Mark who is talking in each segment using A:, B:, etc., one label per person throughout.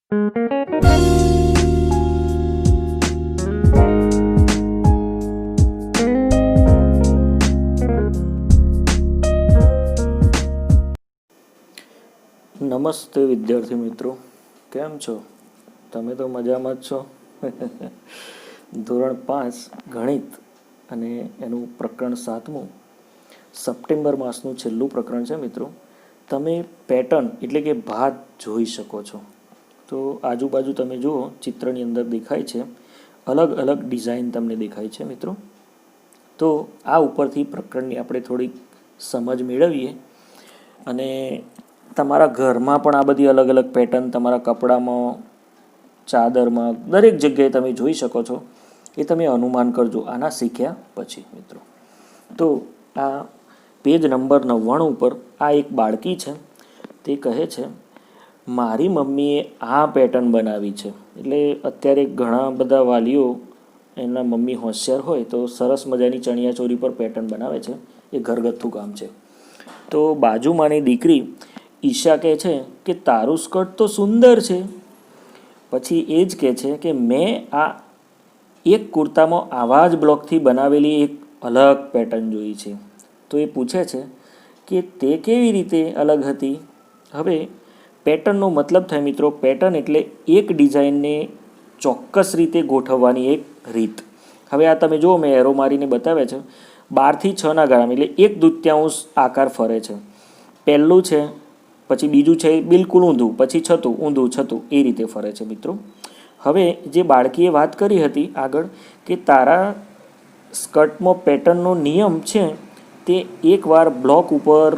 A: નમસ્તે વિદ્યાર્થી મિત્રો, કેમ છો? તમે તો મજામાં જ છો. ધોરણ 5 ગણિત અને એનું પ્રકરણ 7મું સપ્ટેમ્બર માસનું છેલ્લું પ્રકરણ છે મિત્રો. તમે પેટર્ન એટલે કે ભાત જોઈ શકો છો. તો આજુબાજુ તમે જુઓ, ચિત્રની અંદર દેખાય છે અલગ અલગ ડિઝાઇન તમને દેખાય છે મિત્રો. તો આ ઉપરથી પ્રકરણની આપણે થોડીક સમજ મેળવીએ અને તમારા ઘરમાં પણ આ બધી અલગ અલગ પેટર્ન તમારા કપડામાં, ચાદરમાં, દરેક જગ્યાએ તમે જોઈ શકો છો. એ તમે અનુમાન કરજો આના શીખ્યા પછી મિત્રો. તો આ પેજ નંબર 99 ઉપર આ એક બાળકી છે, તે કહે છે મારી મમ્મીએ આ પેટર્ન બનાવી છે. એટલે અત્યારે ઘણા બધા વાલીઓ એના મમ્મી હોશિયાર હોય તો સરસ મજાની ચણિયાચોળી પર પેટર્ન બનાવે છે. એ ઘરગથ્થું કામ છે. તો બાજુમાંની દીકરી ઈશા કહે છે કે તારું સ્કર્ટ તો સુંદર છે. પછી એ જ કહે છે કે મેં આ એક કુર્તામાં આવા જ બ્લોકથી બનાવેલી એક અલગ પેટર્ન જોઈ છે. તો એ પૂછે છે કે તે કેવી રીતે અલગ હતી? હવે પેટર્નનો મતલબ થાય મિત્રો, પેટર્ન એટલે એક ડિઝાઇનને ચોક્કસ રીતે ગોઠવવાની એક રીત. હવે આ તમે જુઓ, મેં એરો મારીને બતાવ્યા છે. 12 થી 6ના ગાળામાં એટલે 1/2 આકાર ફરે છે. પહેલું છે, પછી બીજું છે બિલકુલ ઊંધું, પછી છતું, ઊંધું, છતું, એ રીતે ફરે છે મિત્રો. હવે જે બાળકીએ વાત કરી હતી આગળ કે તારા સ્કર્ટમાં પેટર્નનો નિયમ છે, તે એકવાર બ્લોક ઉપર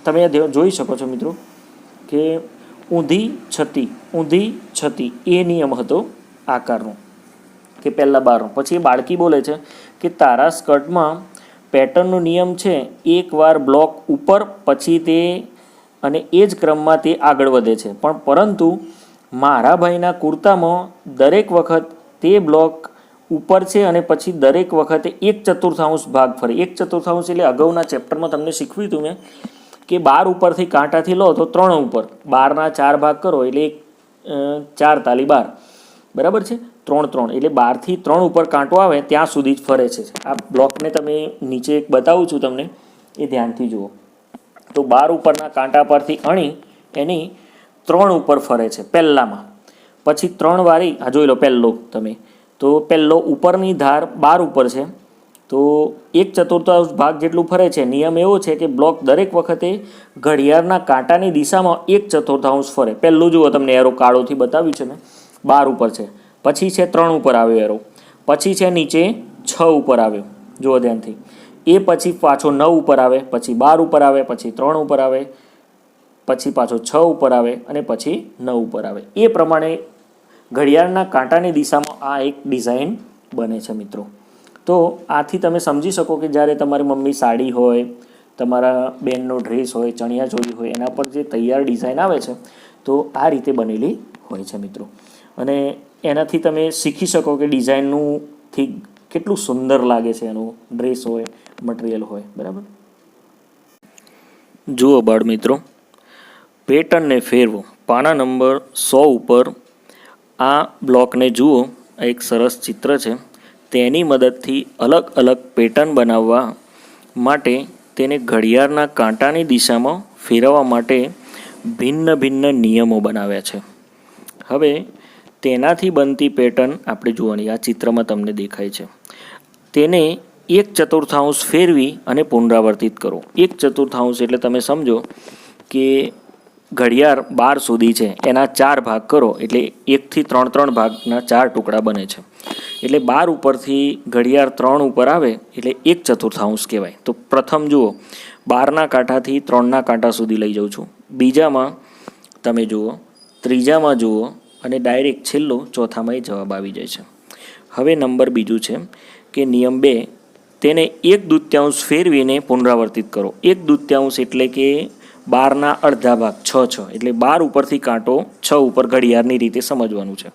A: તમે જોઈ શકો છો મિત્રો કે ઊંધી છતી એ નિયમ હતો આકારનો, કે પહેલાં 12. પછી એ બાળકી બોલે છે કે તારા સ્કર્ટમાં પેટર્નનો નિયમ છે એકવાર બ્લોક ઉપર, પછી તે અને એ જ ક્રમમાં તે આગળ વધે છે. પરંતુ મારા ભાઈના કુર્તામાં દરેક વખત તે બ્લોક ઉપર છે અને પછી દરેક વખતે 1/4 ભાગ ફરે. 1/4 એટલે અગાઉના ચેપ્ટરમાં તમને શીખવ્યું હતું મેં કે 12 ઉપરથી કાંટાથી લો તો 3 ઉપર, 12ના 4 ભાગ કરો એટલે 4 તાલી 12, બરાબર છે. 3 3 એટલે 12 થી 3 ઉપર કાંટો આવે ત્યાં સુધી જ ફરે છે. આ બ્લોકને તમે નીચે એક બતાવું છું તમને, એ ધ્યાનથી જુઓ. તો 12 ઉપરના કાંટા પરથી અણી એની 3 ઉપર ફરે છે પહેલામાં. પછી 3 વારી આ જોઈ લો પહેલો તમે, તો પહેલો ઉપરની ધાર 12 ઉપર છે તો 1/4 ભાગ જેટલું ફરે છે. નિયમ એવો છે કે બ્લોક દરેક વખતે ઘડિયાળના કાંટાની દિશામાં 1/4 ફરે. પહેલું જુઓ, તમને એરો કાળોથી બતાવ્યું છે મેં, 12 ઉપર છે. પછી છે 3 ઉપર આવ્યો એરો, પછી છે નીચે 6 ઉપર આવ્યો, જુઓ ધ્યાનથી. એ પછી પાછો 9 ઉપર આવે, પછી 12 ઉપર આવે, પછી 3 ઉપર આવે, પછી પાછો 6 ઉપર આવે અને પછી 9 ઉપર આવે. એ પ્રમાણે ઘડિયાળના કાંટાની દિશામાં આ એક ડિઝાઇન બને છે મિત્રો. તો આથી તમે સમજી શકો કે જ્યારે તમારી મમ્મી સાડી હોય, તમારા બેનનો ડ્રેસ હોય, ચણિયાચોળી હોય, એના પર જે તૈયાર ડિઝાઇન આવે છે તો આ રીતે બનેલી હોય છે મિત્રો. અને એનાથી તમે શીખી શકો કે ડિઝાઇનનુંથી કેટલું સુંદર લાગે છે એનું ડ્રેસ હોય, મટીરિયલ હોય, બરાબર. જુઓ બાળ મિત્રો, પેટર્નને ફેરવો. પાના નંબર 100 ઉપર આ બ્લોકને જુઓ. આ એક સરસ ચિત્ર છે. તેની મદદથી અલગ અલગ પેટર્ન બનાવવા માટે તેને ઘડિયાળના કાંટાની દિશામાં ફેરવવા માટે ભિન્ન ભિન્ન નિયમો બનાવ્યા છે. હવે તેનાથી બનતી પેટર્ન આપણે જોવાની આ ચિત્રમાં તમને દેખાય છે. તેને 1/4 ફેરવી અને પુનરાવર્તિત કરો. 1/4 એટલે તમે સમજો કે ઘડિયાળ 12 સુધી છે, એના 4 ભાગ કરો એટલે 1 થી 3 ભાગના 4 ટુકડા બને છે. એટલે 12 ઉપરથી ઘડિયાળ 3 ઉપર આવે એટલે 1/4 કહેવાય. તો પ્રથમ જુઓ, 12ના કાંટાથી 3ના કાંટા સુધી લઈ જાઉં છું. બીજામાં તમે જુઓ, ત્રીજામાં જુઓ અને ડાયરેક્ટ છેલ્લો ચોથામાં એ જવાબ આવી જાય છે. હવે નંબર બીજું છે કે નિયમ 2, તેને 1/2 ફેરવીને પુનરાવર્તિત કરો. 1/2 એટલે કે 12ના અડધા ભાગ, 6 એટલે 12 ઉપરથી કાંટો 6 ઉપર ઘડિયાળની રીતે સમજવાનું છે.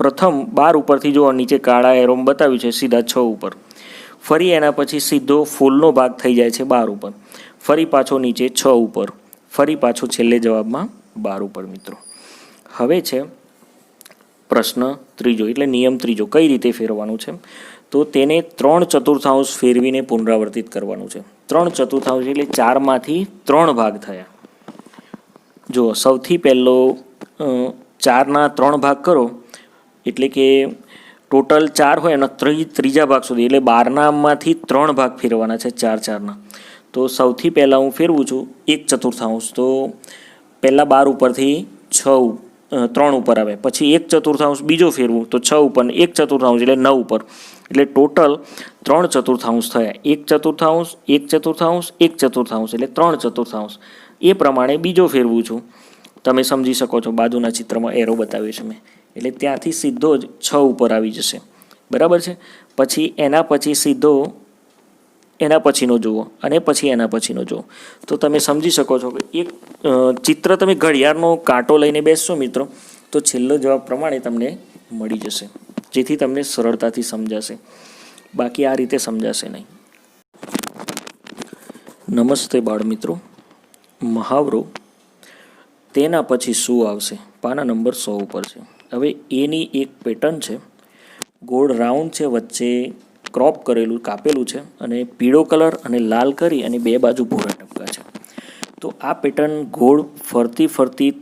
A: પ્રથમ 12 ઉપરથી જો નીચે કાળા એરોમ બતાવ્યું છે સીધા 6 ઉપર, ફરી એના પછી સીધો ફૂલનો ભાગ થઈ જાય છે 12 ઉપર, ફરી પાછો નીચે 6 ઉપર, ફરી પાછો છેલ્લે જવાબમાં 12 ઉપર મિત્રો. હવે છે પ્રશ્ન ત્રીજો એટલે નિયમ ત્રીજો કઈ રીતે ફેરવવાનું છે, તો તેને 3/4 ફેરવીને પુનરાવર્તિત કરવાનું છે. 3/4 એટલે 4માંથી 3 ભાગ થયા. જો સૌથી પહેલો 4ના 3 ભાગ કરો એટલે કે ટોટલ 4 હોય એના ત્રીજા ભાગ સુધી એટલે 12નામાંથી 3 ભાગ ફેરવાના છે 4/4ના. તો સૌથી પહેલાં હું ફેરવું છું 1/4. તો પહેલાં 12 ઉપરથી 3 ઉપર આવે, પછી 1/4 બીજો ફેરવું તો 6 ઉપર, 1/4 એટલે 9 ઉપર, એટલે ટોટલ 3/4 થયા. 1/4, 1/4, 1/4 એટલે 3/4. એ પ્રમાણે બીજો ફેરવું છું. તમે સમજી શકો છો, બાજુના ચિત્રમાં એરો બતાવ્યો છે મેં, એટલે ત્યાંથી સીધો જ 6 ઉપર આવી જશે. બરાબર છે. પછી એના પછી સીધો એના પછીનો જુઓ અને પછી એના પછીનો જુઓ, તો તમે સમજી શકો છો કે એક ચિત્ર તમે ઘડિયાળનો કાંટો લઈને બેસશો મિત્રો, તો છેલ્લો જવાબ પ્રમાણે તમને મળી જશે, જેથી તમને સરળતાથી સમજાશે. બાકી આ રીતે સમજાશે નહીં. નમસ્તે બાળ મિત્રો. મહાવરો તેના પછી શું આવશે, પાના નંબર 100 ઉપર છે. હવે એની એક પેટર્ન છે, ગોળ રાઉન્ડ છે, વચ્ચે ક્રોપ કરેલું કાપેલું છે અને પીળો કલર અને લાલ કરી અને 2 બાજુ ભૂરા ટપકા છે. તો આ પેટર્ન ગોળ ફરતી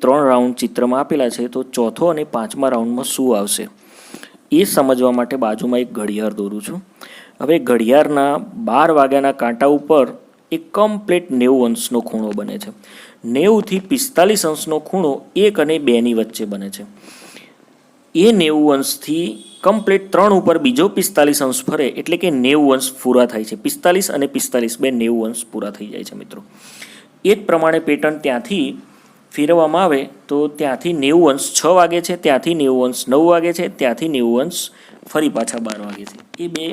A: 3 રાઉન્ડ ચિત્રમાં આપેલા છે. તો ચોથો અને 5મા રાઉન્ડમાં શું આવશે એ સમજવા માટે બાજુમાં એક ઘડિયાળ દોરું છું. હવે ઘડિયાળના 12 વાગ્યાના કાંટા ઉપર એક કમ્પ્લીટ 90 અંશનો ખૂણો બને છે. 90થી 45 અંશનો ખૂણો 1 અને 2ની વચ્ચે બને છે. એ 90 અંશથી કમ્પ્લીટ 3 ઉપર બીજો 45 અંશ ફરે એટલે કે 90 અંશ પૂરા થાય છે. 45 અને 45 બે 90 અંશ પૂરા થઈ જાય છે મિત્રો. એ જ પ્રમાણે પેટર્ન ત્યાંથી ફેરવવામાં આવે તો ત્યાંથી 90 અંશ 6 વાગે છે, ત્યાંથી 90 અંશ 9 વાગે છે, ત્યાંથી 90 અંશ ફરી પાછા 12 વાગે છે. એ બે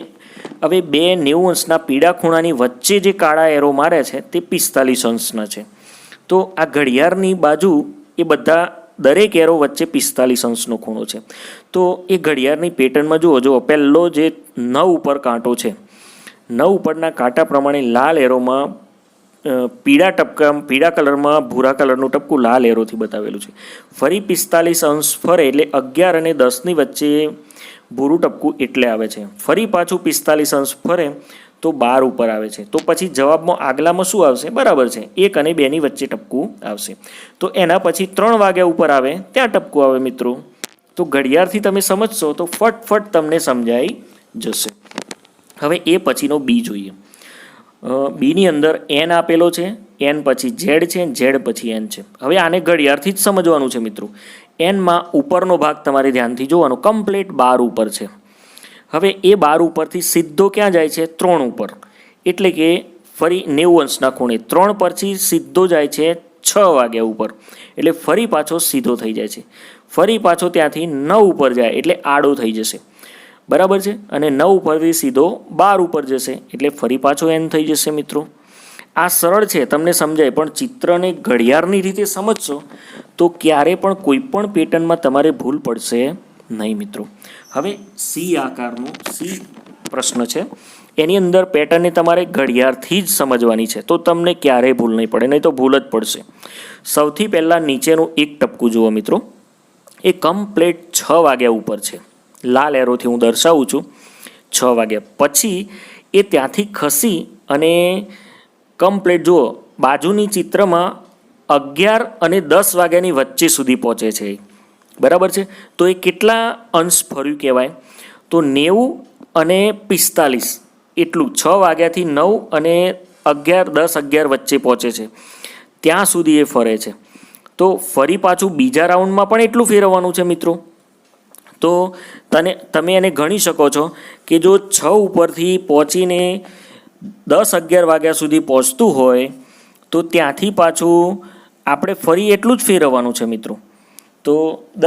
A: હવે 90 અંશના પીળા ખૂણાની વચ્ચે જે કાળા એરો મારે છે તે 45 અંશના છે. તો આ ઘડિયાળની બાજુ એ બધા દરેક એરો વચ્ચે 45 અંશનો ખૂણો છે. તો એ ઘડિયાળની પેટર્નમાં જુઓ, પહેલો જે 9 ઉપર કાંટો છે, 9 ઉપરના કાંટા પ્રમાણે લાલ એરોમાં પીળા કલરમાં ભૂરા કલરનું ટપકું લાલ એરોથી બતાવેલું છે. ફરી 45 અંશ ફરે એટલે 11 અને 10ની વચ્ચે ભૂરું ટપકું એટલે આવે છે. ફરી પાછું 45 અંશ ફરે તો 12 ઉપર આવે છે. તો પછી જવાબમાં આગલામાં શું આવશે? બરાબર છે, 1 અને 2ની વચ્ચે ટપકું આવશે. તો એના પછી 3 વાગ્યા ઉપર આવે ત્યાં ટપકું આવે મિત્રો. તો ઘડિયાળથી તમે સમજશો તો ફટફટ તમને સમજાઈ જશે. હવે એ પછીનો બી જોઈએ. બીની અંદર એન આપેલો છે, એન પછી ઝેડ છે, ઝેડ પછી એન છે. હવે આને ઘડિયાળથી જ સમજવાનું છે મિત્રો. એનમાં ઉપરનો ભાગ તમારે ધ્યાનથી જોવાનો, કમ્પ્લીટ 12 ઉપર છે. હવે એ 12 ઉપરથી સીધો ક્યાં જાય છે? 3 ઉપર, એટલે કે ફરી 90 અંશના ખૂણે 3 પરથી સીધો જાય છે 6 વાગ્યા ઉપર, એટલે ફરી પાછો સીધો થઈ જાય છે. ફરી પાછો ત્યાંથી 9 ઉપર જાય એટલે આડો થઈ જશે. બરાબર છે. અને 9 ઉપરથી સીધો 12 ઉપર જશે એટલે ફરી પાછો એન થઈ જશે મિત્રો. આ સરળ છે, તમને સમજાય, પણ ચિત્રને ઘડિયાળની રીતે સમજશો તો ક્યારે પણ કોઈ પણ પેટર્નમાં તમારે ભૂલ પડશે નહીં મિત્રો. હવે સી આકારનો સી પ્રશ્ન છે, એની અંદર પેટર્નને તમારે ઘડિયાળથી જ સમજવાની છે, તો તમને ક્યારેય ભૂલ નહીં પડે, નહીં તો ભૂલ જ પડશે. સૌથી પહેલાં નીચેનું એક ટપકું જુઓ મિત્રો, એ કમ્પ્લીટ 6 વાગ્યા ઉપર છે. લાલ એરોથી હું દર્શાવું છું 6 વાગ્યા. પછી એ ત્યાંથી ખસી અને કમ્પ્લીટ જુઓ બાજુની ચિત્રમાં 11 અને 10 વાગ્યાની વચ્ચે સુધી પહોંચે છે. બરાબર છે. તો એ કેટલા અંશ ફર્યું કહેવાય? તો 90 અને 45 એટલું, 6 વાગ્યાથી 9 અને 11, 10, 11 વચ્ચે પહોંચે છે, ત્યાં સુધી એ ફરે છે. તો ફરી પાછું બીજા રાઉન્ડમાં પણ એટલું ફેરવવાનું છે મિત્રો. તો તમે એને ગણી શકો છો કે જો 6 ઉપરથી પહોંચીને 10, 11 વાગ્યા સુધી પહોંચતું હોય તો ત્યાંથી પાછું આપણે ફરી એટલું જ ફેરવવાનું છે મિત્રો. તો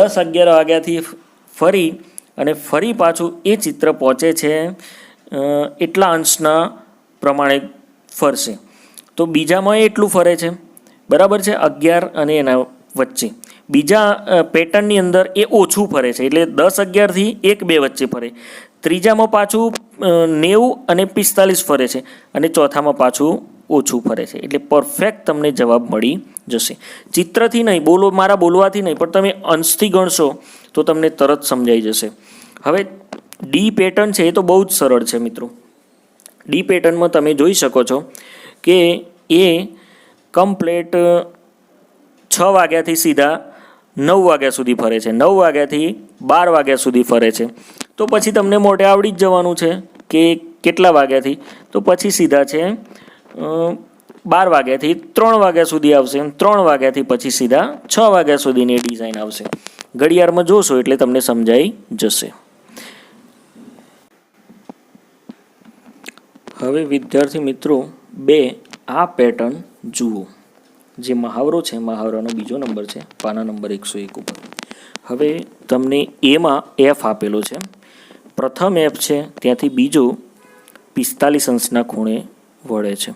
A: 10, 11 વાગ્યાથી ફરી અને ફરી પાછું એ ચિત્ર પહોંચે છે એટલા અંશના પ્રમાણે ફરશે. તો બીજામાં એટલું ફરે છે. બરાબર છે, 11 અને એના વચ્ચે. બીજા પેટર્નની અંદર એ ઓછું ફરે છે, એટલે 10, 11થી 1, 2 વચ્ચે ફરે. ત્રીજામાં પાછું 90 અને 45 ફરે છે અને ચોથામાં પાછું ઓછું ફરે છે. એટલે પરફેક્ટ તમને જવાબ મળી જશે. ચિત્રથી નહીં, મારા બોલવાથી નહીં, પણ તમે અંશથી ગણશો તો તમને તરત સમજાઈ જશે. હવે ડી પેટર્ન છે એ તો બહુ જ સરળ છે મિત્રો. ડી પેટર્નમાં તમે જોઈ શકો છો કે એ કમ્પ્લેટ 6 વાગ્યાથી સીધા 9 વાગ્યા સુધી ફરે છે, 9 વાગ્યાથી 12 વાગ્યા સુધી ફરે છે. તો પછી તમને મોઢે આવડી જ જવાનું છે કે કેટલા વાગ્યાથી, તો પછી સીધા છે 12 વાગ્યાથી 3 વાગ્યા સુધી આવશે, 3 વાગ્યાથી પછી સીધા 6 વાગ્યા સુધીની ડિઝાઇન આવશે. ઘડિયાળમાં જોશો એટલે તમને સમજાઈ જશે. હવે વિદ્યાર્થી મિત્રો 2 આ પેટર્ન જુઓ. જે મહાવરો છે, મહાવરાનો બીજો નંબર છે, પાના નંબર 101 ઉપર. હવે તમને એમાં એફ આપેલો છે. પ્રથમ એફ છે ત્યાંથી બીજો 45 અંશના ખૂણે વળે છે.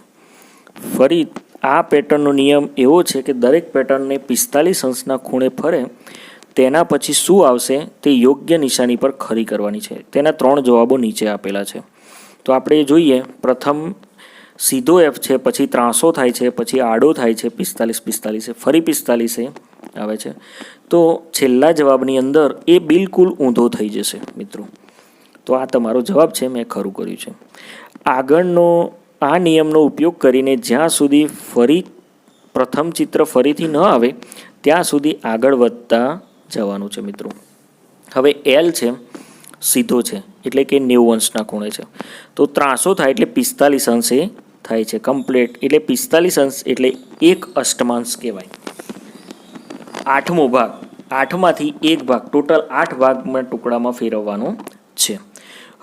A: ફરી આ પેટર્નનો નિયમ એવો છે કે દરેક પેટર્નને 45 અંશના ખૂણે ફરે તેના પછી શું આવશે તે યોગ્ય નિશાની પર ખરી કરવાની છે. તેના 3 જવાબો નીચે આપેલા છે. તો આપણે જોઈએ. પ્રથમ સીધો એફ છે, પછી ત્રાસો થાય છે, પછી આડો થાય છે 45, ફરી 45 આવે છે. તો છેલ્લા જવાબની અંદર એ બિલકુલ ઊંધો થઈ જશે મિત્રો. તો આ તમારો જવાબ છે, મેં ખરું કર્યું છે. આગળનો આ નિયમનો ઉપયોગ કરીને જ્યાં સુધી ફરી પ્રથમ ચિત્ર ફરીથી ન આવે ત્યાં સુધી આગળ વધતા જવાનું છે મિત્રો. હવે એલ છે સીધો છે એટલે કે 90 અંશના ખૂણે છે. તો ત્રાસો થાય એટલે 45 અંશે થાય છે કમ્પ્લીટ. એટલે 45 અંશ એટલે 1 અષ્ટમાંશ કહેવાય. 8મો ભાગ, 8માંથી 1 ભાગ, ટોટલ 8 ભાગમાં ટુકડામાં ફેરવવાનો છે.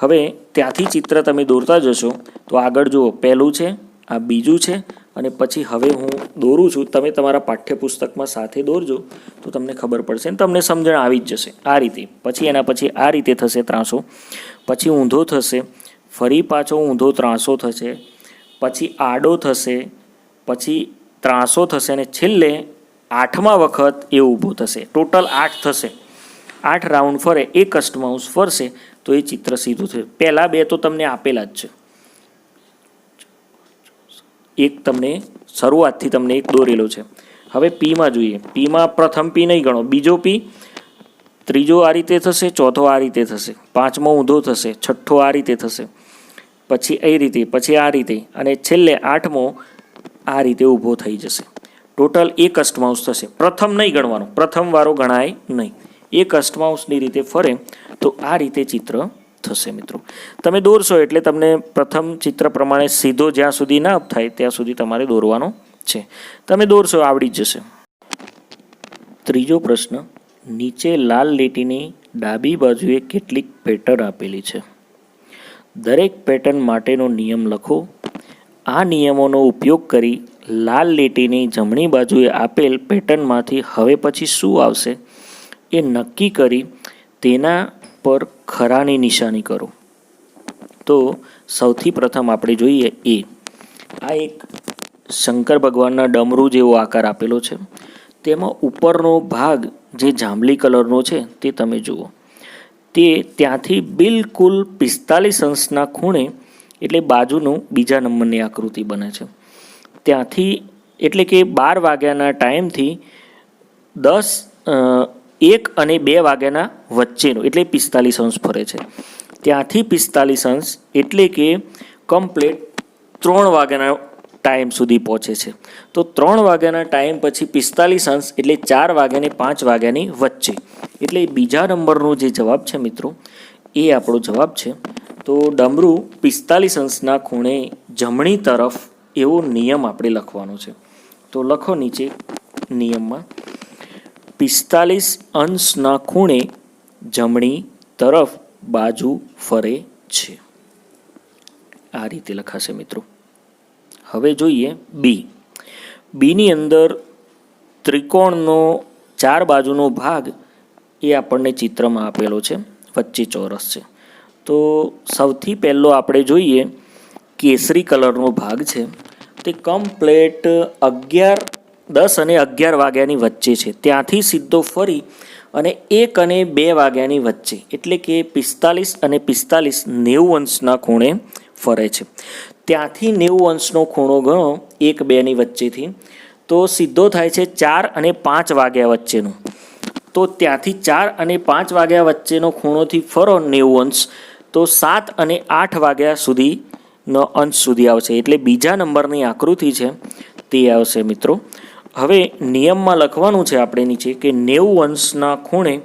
A: હવે ત્યાંથી ચિત્ર તમે દોરતા જશો તો આગળ જુઓ, પહેલું છે, આ બીજું છે, અને પછી હવે હું દોરું છું. તમે તમારા પાઠ્યપુસ્તકમાં સાથે દોરજો તો તમને ખબર પડશે ને તમને સમજણ આવી જ જશે. આ રીતે પછી એના પછી આ રીતે થશે ત્રાસો, પછી ઊંધો થશે, ફરી પાછો ઊંધો ત્રાસો થશે, પછી આડો થશે, પછી ત્રાસો થશે, અને છેલ્લે 8મા વખત એ ઊભો થશે. ટોટલ 8 થશે. 8 રાઉન્ડ ફરે, 1 અષ્ટમાંશ ફરશે તો એ ચિત્ર સીધું થશે. પહેલાં 2 તો તમને આપેલા જ છે. એક તમને શરૂઆતથી તમને એક દોરેલો છે. હવે પીમાં જોઈએ. પીમાં પ્રથમ પી નહીં ગણો, બીજો પી, ત્રીજો આ રીતે થશે, ચોથો આ રીતે થશે, 5મો ઊંધો થશે, 6ઠ્ઠો આ રીતે થશે, પછી એ રીતે, પછી આ રીતે, અને છેલ્લે 8મો આ રીતે ઊભો થઈ જશે. ટોટલ 1 અષ્ટમાંશ થશે. પ્રથમ નહીં ગણવાનો, પ્રથમ વારો ગણાય નહીં. 1 અષ્ટમાંશની રીતે ફરે તો આ રીતે ચિત્ર થશે મિત્રો. તમે દોરશો એટલે તમને પ્રથમ ચિત્ર પ્રમાણે સીધો જ્યાં સુધી ના થાય ત્યાં સુધી તમારે દોરવાનો છે. તમે દોરશો આવડી જ જશે. ત્રીજો પ્રશ્ન, નીચે લાલ લીટીની ડાબી બાજુએ કેટલીક પેટર્ન આપેલી છે. દરેક પેટર્ન માટેનો નિયમ લખો. આ નિયમોનો ઉપયોગ કરી લાલ લીટીની જમણી બાજુએ આપેલ પેટર્નમાંથી હવે પછી શું આવશે એ નક્કી કરી તેના પર ખરાની નિશાની કરો. તો સૌથી પ્રથમ આપણે જોઈએ એ. આ એક શંકર ભગવાનના ડમરૂ જેવો આકાર આપેલો છે. તેમાં ઉપરનો ભાગ જે જાંબલી કલરનો છે તે તમે જુઓ. તે ત્યાંથી બિલકુલ 45 અંશના ખૂણે એટલે બાજુનું બીજા નંબરની આકૃતિ બને છે. ત્યાંથી એટલે કે 12 વાગ્યાના ટાઈમથી 1 અને 2 વાગ્યાના વચ્ચેનો એટલે 45 અંશ ફરે છે. ત્યાંથી 45 અંશ એટલે કે કમ્પ્લીટ 3 વાગ્યાના ટાઈમ સુધી પહોંચે છે. તો 3 વાગ્યાના ટાઈમ પછી 45 અંશ એટલે 4 વાગ્યાને 5 વાગ્યાની વચ્ચે. એટલે બીજા નંબરનો જે જવાબ છે મિત્રો એ આપણો જવાબ છે. તો ડમરું 45 અંશના ખૂણે જમણી તરફ એવો નિયમ આપણે લખવાનો છે. તો લખો નીચે નિયમમાં 45 અંશના ખૂણે જમણી તરફ બાજુ ફરે છે. આ રીતે લખાશે મિત્રો. હવે જોઈએ બી. બીની અંદર ત્રિકોણનો 4 બાજુનો ભાગ એ આપણને ચિત્રમાં આપેલો છે. વચ્ચે ચોરસ છે. તો સૌથી પહેલો આપણે જોઈએ કેસરી કલરનો ભાગ છે. તે કમ્પ્લેટ 10 અને 11 વાગ્યાની વચ્ચે છે. ત્યાંથી સીધો ફરી અને 1 અને 2 વાગ્યાની વચ્ચે એટલે કે 45 અને 45 90 અંશના ખૂણે ફરે છે. ત્યાંથી 90 અંશનો ખૂણો ગણો 1, 2ની વચ્ચેથી, તો સીધો થાય છે 4 અને 5 વાગ્યા વચ્ચેનો. તો ત્યાંથી 4 અને 5 વાગ્યા વચ્ચેનો ખૂણોથી ફરો 90 અંશ, તો 7 અને 8 વાગ્યા સુધીનો અંશ સુધી આવશે. એટલે બીજા નંબરની આકૃતિ છે તે આવશે મિત્રો. હવે નિયમમાં લખવાનું છે આપણે નીચે કે 90 અંશના ખૂણે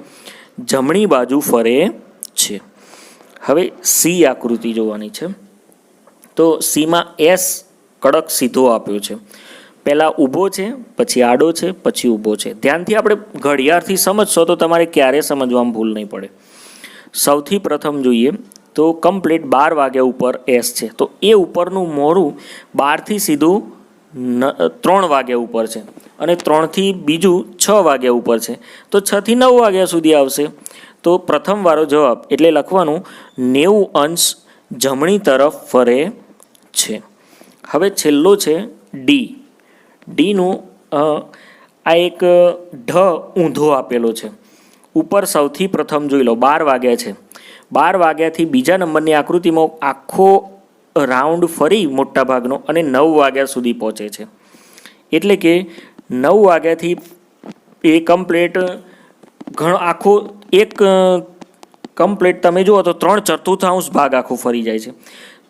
A: જમણી બાજુ ફરે છે. હવે સી આકૃતિ જોવાની છે. તો સીમાં એસ કડક સીધો આપ્યો છે. પહેલાં ઊભો છે, પછી આડો છે, પછી ઊભો છે. ધ્યાનથી આપણે ઘડિયાળથી સમજશો તો તમારે ક્યારેય સમજવામાં ભૂલ નહીં પડે. સૌથી પ્રથમ જોઈએ તો કમ્પ્લીટ 12 વાગ્યા ઉપર એસ છે, તો એ ઉપરનું મોરું 12થી સીધું 3 વાગ્યા ઉપર છે, અને 3થી બીજું 6 વાગ્યા ઉપર છે, તો 6થી 9 વાગ્યા સુધી આવશે. તો પ્રથમ વાળો જવાબ એટલે લખવાનું 90 અંશ જમણી તરફ ફરે છે. હવે છેલ્લો છે ડી. ડીનું આ એક ઢ ઊંધો આપેલો છે. ઉપર સૌથી પ્રથમ જોઈ લો 12 વાગ્યા છે. 12 વાગ્યાથી બીજા નંબરની આકૃતિમાં આખો રાઉન્ડ ફરી મોટા ભાગનો અને 9 વાગ્યા સુધી પહોંચે છે. એટલે કે 9 વાગ્યાથી એ કમ્પ્લેટ ઘણો આખો એક કમ્પ્લેટ તમે જુઓ તો 3/4 ભાગ આખો ફરી જાય છે.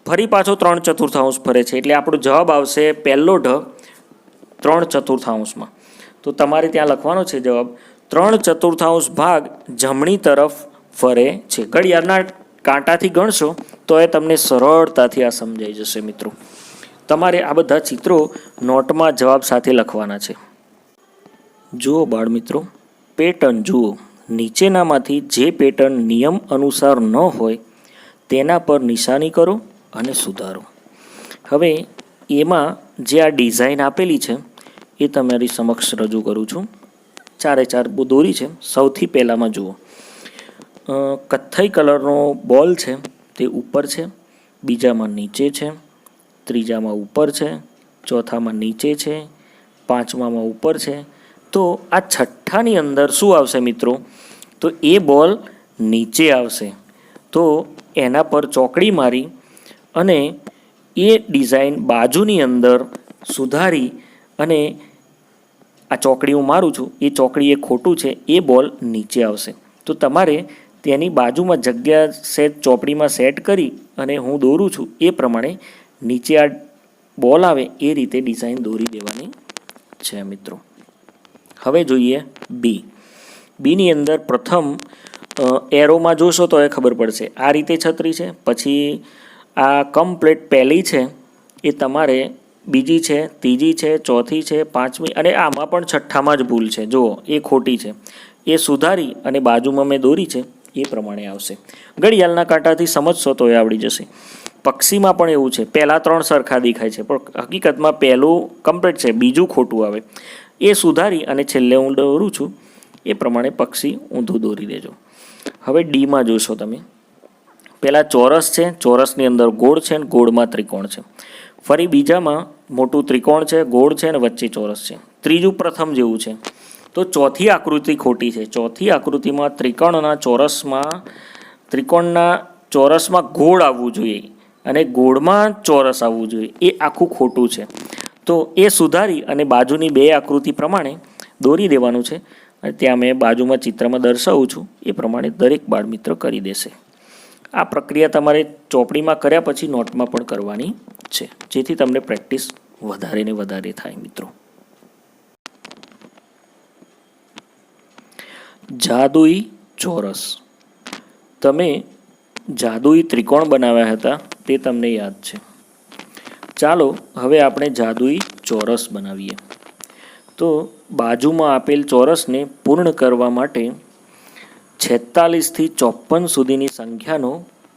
A: ફરી પાછો 3/4 ફરે છે. એટલે આપણો જવાબ આવશે પહેલો ઢ 3/4. તો તમારે ત્યાં લખવાનો છે જવાબ 3/4 ભાગ જમણી તરફ ફરે છે. ઘડિયાળના કાંટાથી ગણશો તો એ તમને સરળતાથી આ સમજાઈ જશે મિત્રો. તમારે આ બધા ચિત્રો નોટમાં જવાબ સાથે લખવાના છે. જુઓ બાળ મિત્રો, પેટર્ન જુઓ. નીચેનામાંથી જે પેટર્ન નિયમ અનુસાર ન હોય તેના પર નિશાની કરો અને સુધારો. હવે એમાં જે આ ડિઝાઇન આપેલી છે એ તમારી સમક્ષ રજૂ કરું છું. 4x4 દોરી છે. સૌથી પહેલાંમાં જુઓ, કથ્થઈ કલરનો બોલ છે તે ઉપર છે, બીજામાં નીચે છે, ત્રીજામાં ઉપર છે, ચોથામાં નીચે છે, પાંચમામાં ઉપર છે. તો આ છઠ્ઠાની અંદર શું આવશે મિત્રો? તો એ બોલ નીચે આવશે. તો એના પર ચોકડી મારી અને એ ડિઝાઇન બાજુની અંદર સુધારી અને આ ચોકડી હું મારું છું, એ ચોકડી એ ખોટું છે, એ બોલ નીચે આવશે. તો તમારે તેની બાજુમાં જગ્યા ચોપડીમાં સેટ કરી અને હું દોરું છું એ પ્રમાણે નીચે આ બોલ આવે એ રીતે ડિઝાઇન દોરી દેવાની છે મિત્રો. હવે જોઈએ બી. બીની અંદર પ્રથમ એરોમાં જોશો તો એ ખબર પડશે. આ રીતે છત્રી છે, પછી આ કમ્પ્લીટ પહેલી છે એ તમારે બીજી છે, ત્રીજી છે, ચોથી છે, પાંચમી, અને આમાં પણ છઠ્ઠામાં જ ભૂલ છે. જુઓ એ ખોટી છે, એ સુધારી અને બાજુમાં મેં દોરી છે એ પ્રમાણે આવશે. ઘડિયાળના કાંટાથી સમજશો તો એ આવડી જશે. પક્ષીમાં પણ એવું છે, પહેલાં 3 સરખા દેખાય છે પણ હકીકતમાં પહેલું કમ્પ્લીટ છે, બીજું ખોટું આવે. એ સુધારી અને છેલ્લે હું દોરું છું એ પ્રમાણે પક્ષી ઊંધું દોરી દેજો. હવે ડીમાં જોશો તમે, પહેલાં ચોરસ છે, ચોરસની અંદર ગોળ છે અને ગોળમાં ત્રિકોણ છે. ફરી બીજામાં મોટું ત્રિકોણ છે, ગોળ છે અને વચ્ચે ચોરસ છે. ત્રીજું પ્રથમ જેવું છે. તો ચોથી આકૃતિ ખોટી છે. ચોથી આકૃતિમાં ત્રિકોણના ચોરસમાં ગોળ આવવું જોઈએ અને ગોળમાં ચોરસ આવવું જોઈએ, એ આખું ખોટું છે. તો એ સુધારી અને બાજુની 2 આકૃતિ પ્રમાણે દોરી દેવાનું છે. અને ત્યાં મેં બાજુમાં ચિત્રમાં દર્શાવું છું એ પ્રમાણે દરેક બાળમિત્ર કરી દેશે. આ પ્રક્રિયા તમારે ચોપડીમાં કર્યા પછી નોટમાં પણ કરવાની છે, જેથી તમને પ્રેક્ટિસ વધારે ને વધારે થાય મિત્રો. જાદુઈ ચોરસ. તમે જાદુઈ ત્રિકોણ બનાવ્યા હતા તે તમને યાદ છે. ચાલો હવે આપણે જાદુઈ ચોરસ બનાવીએ. તો બાજુમાં આપેલ ચોરસને પૂર્ણ કરવા માટે 46 થી 54 સુધીની સંખ્યાનો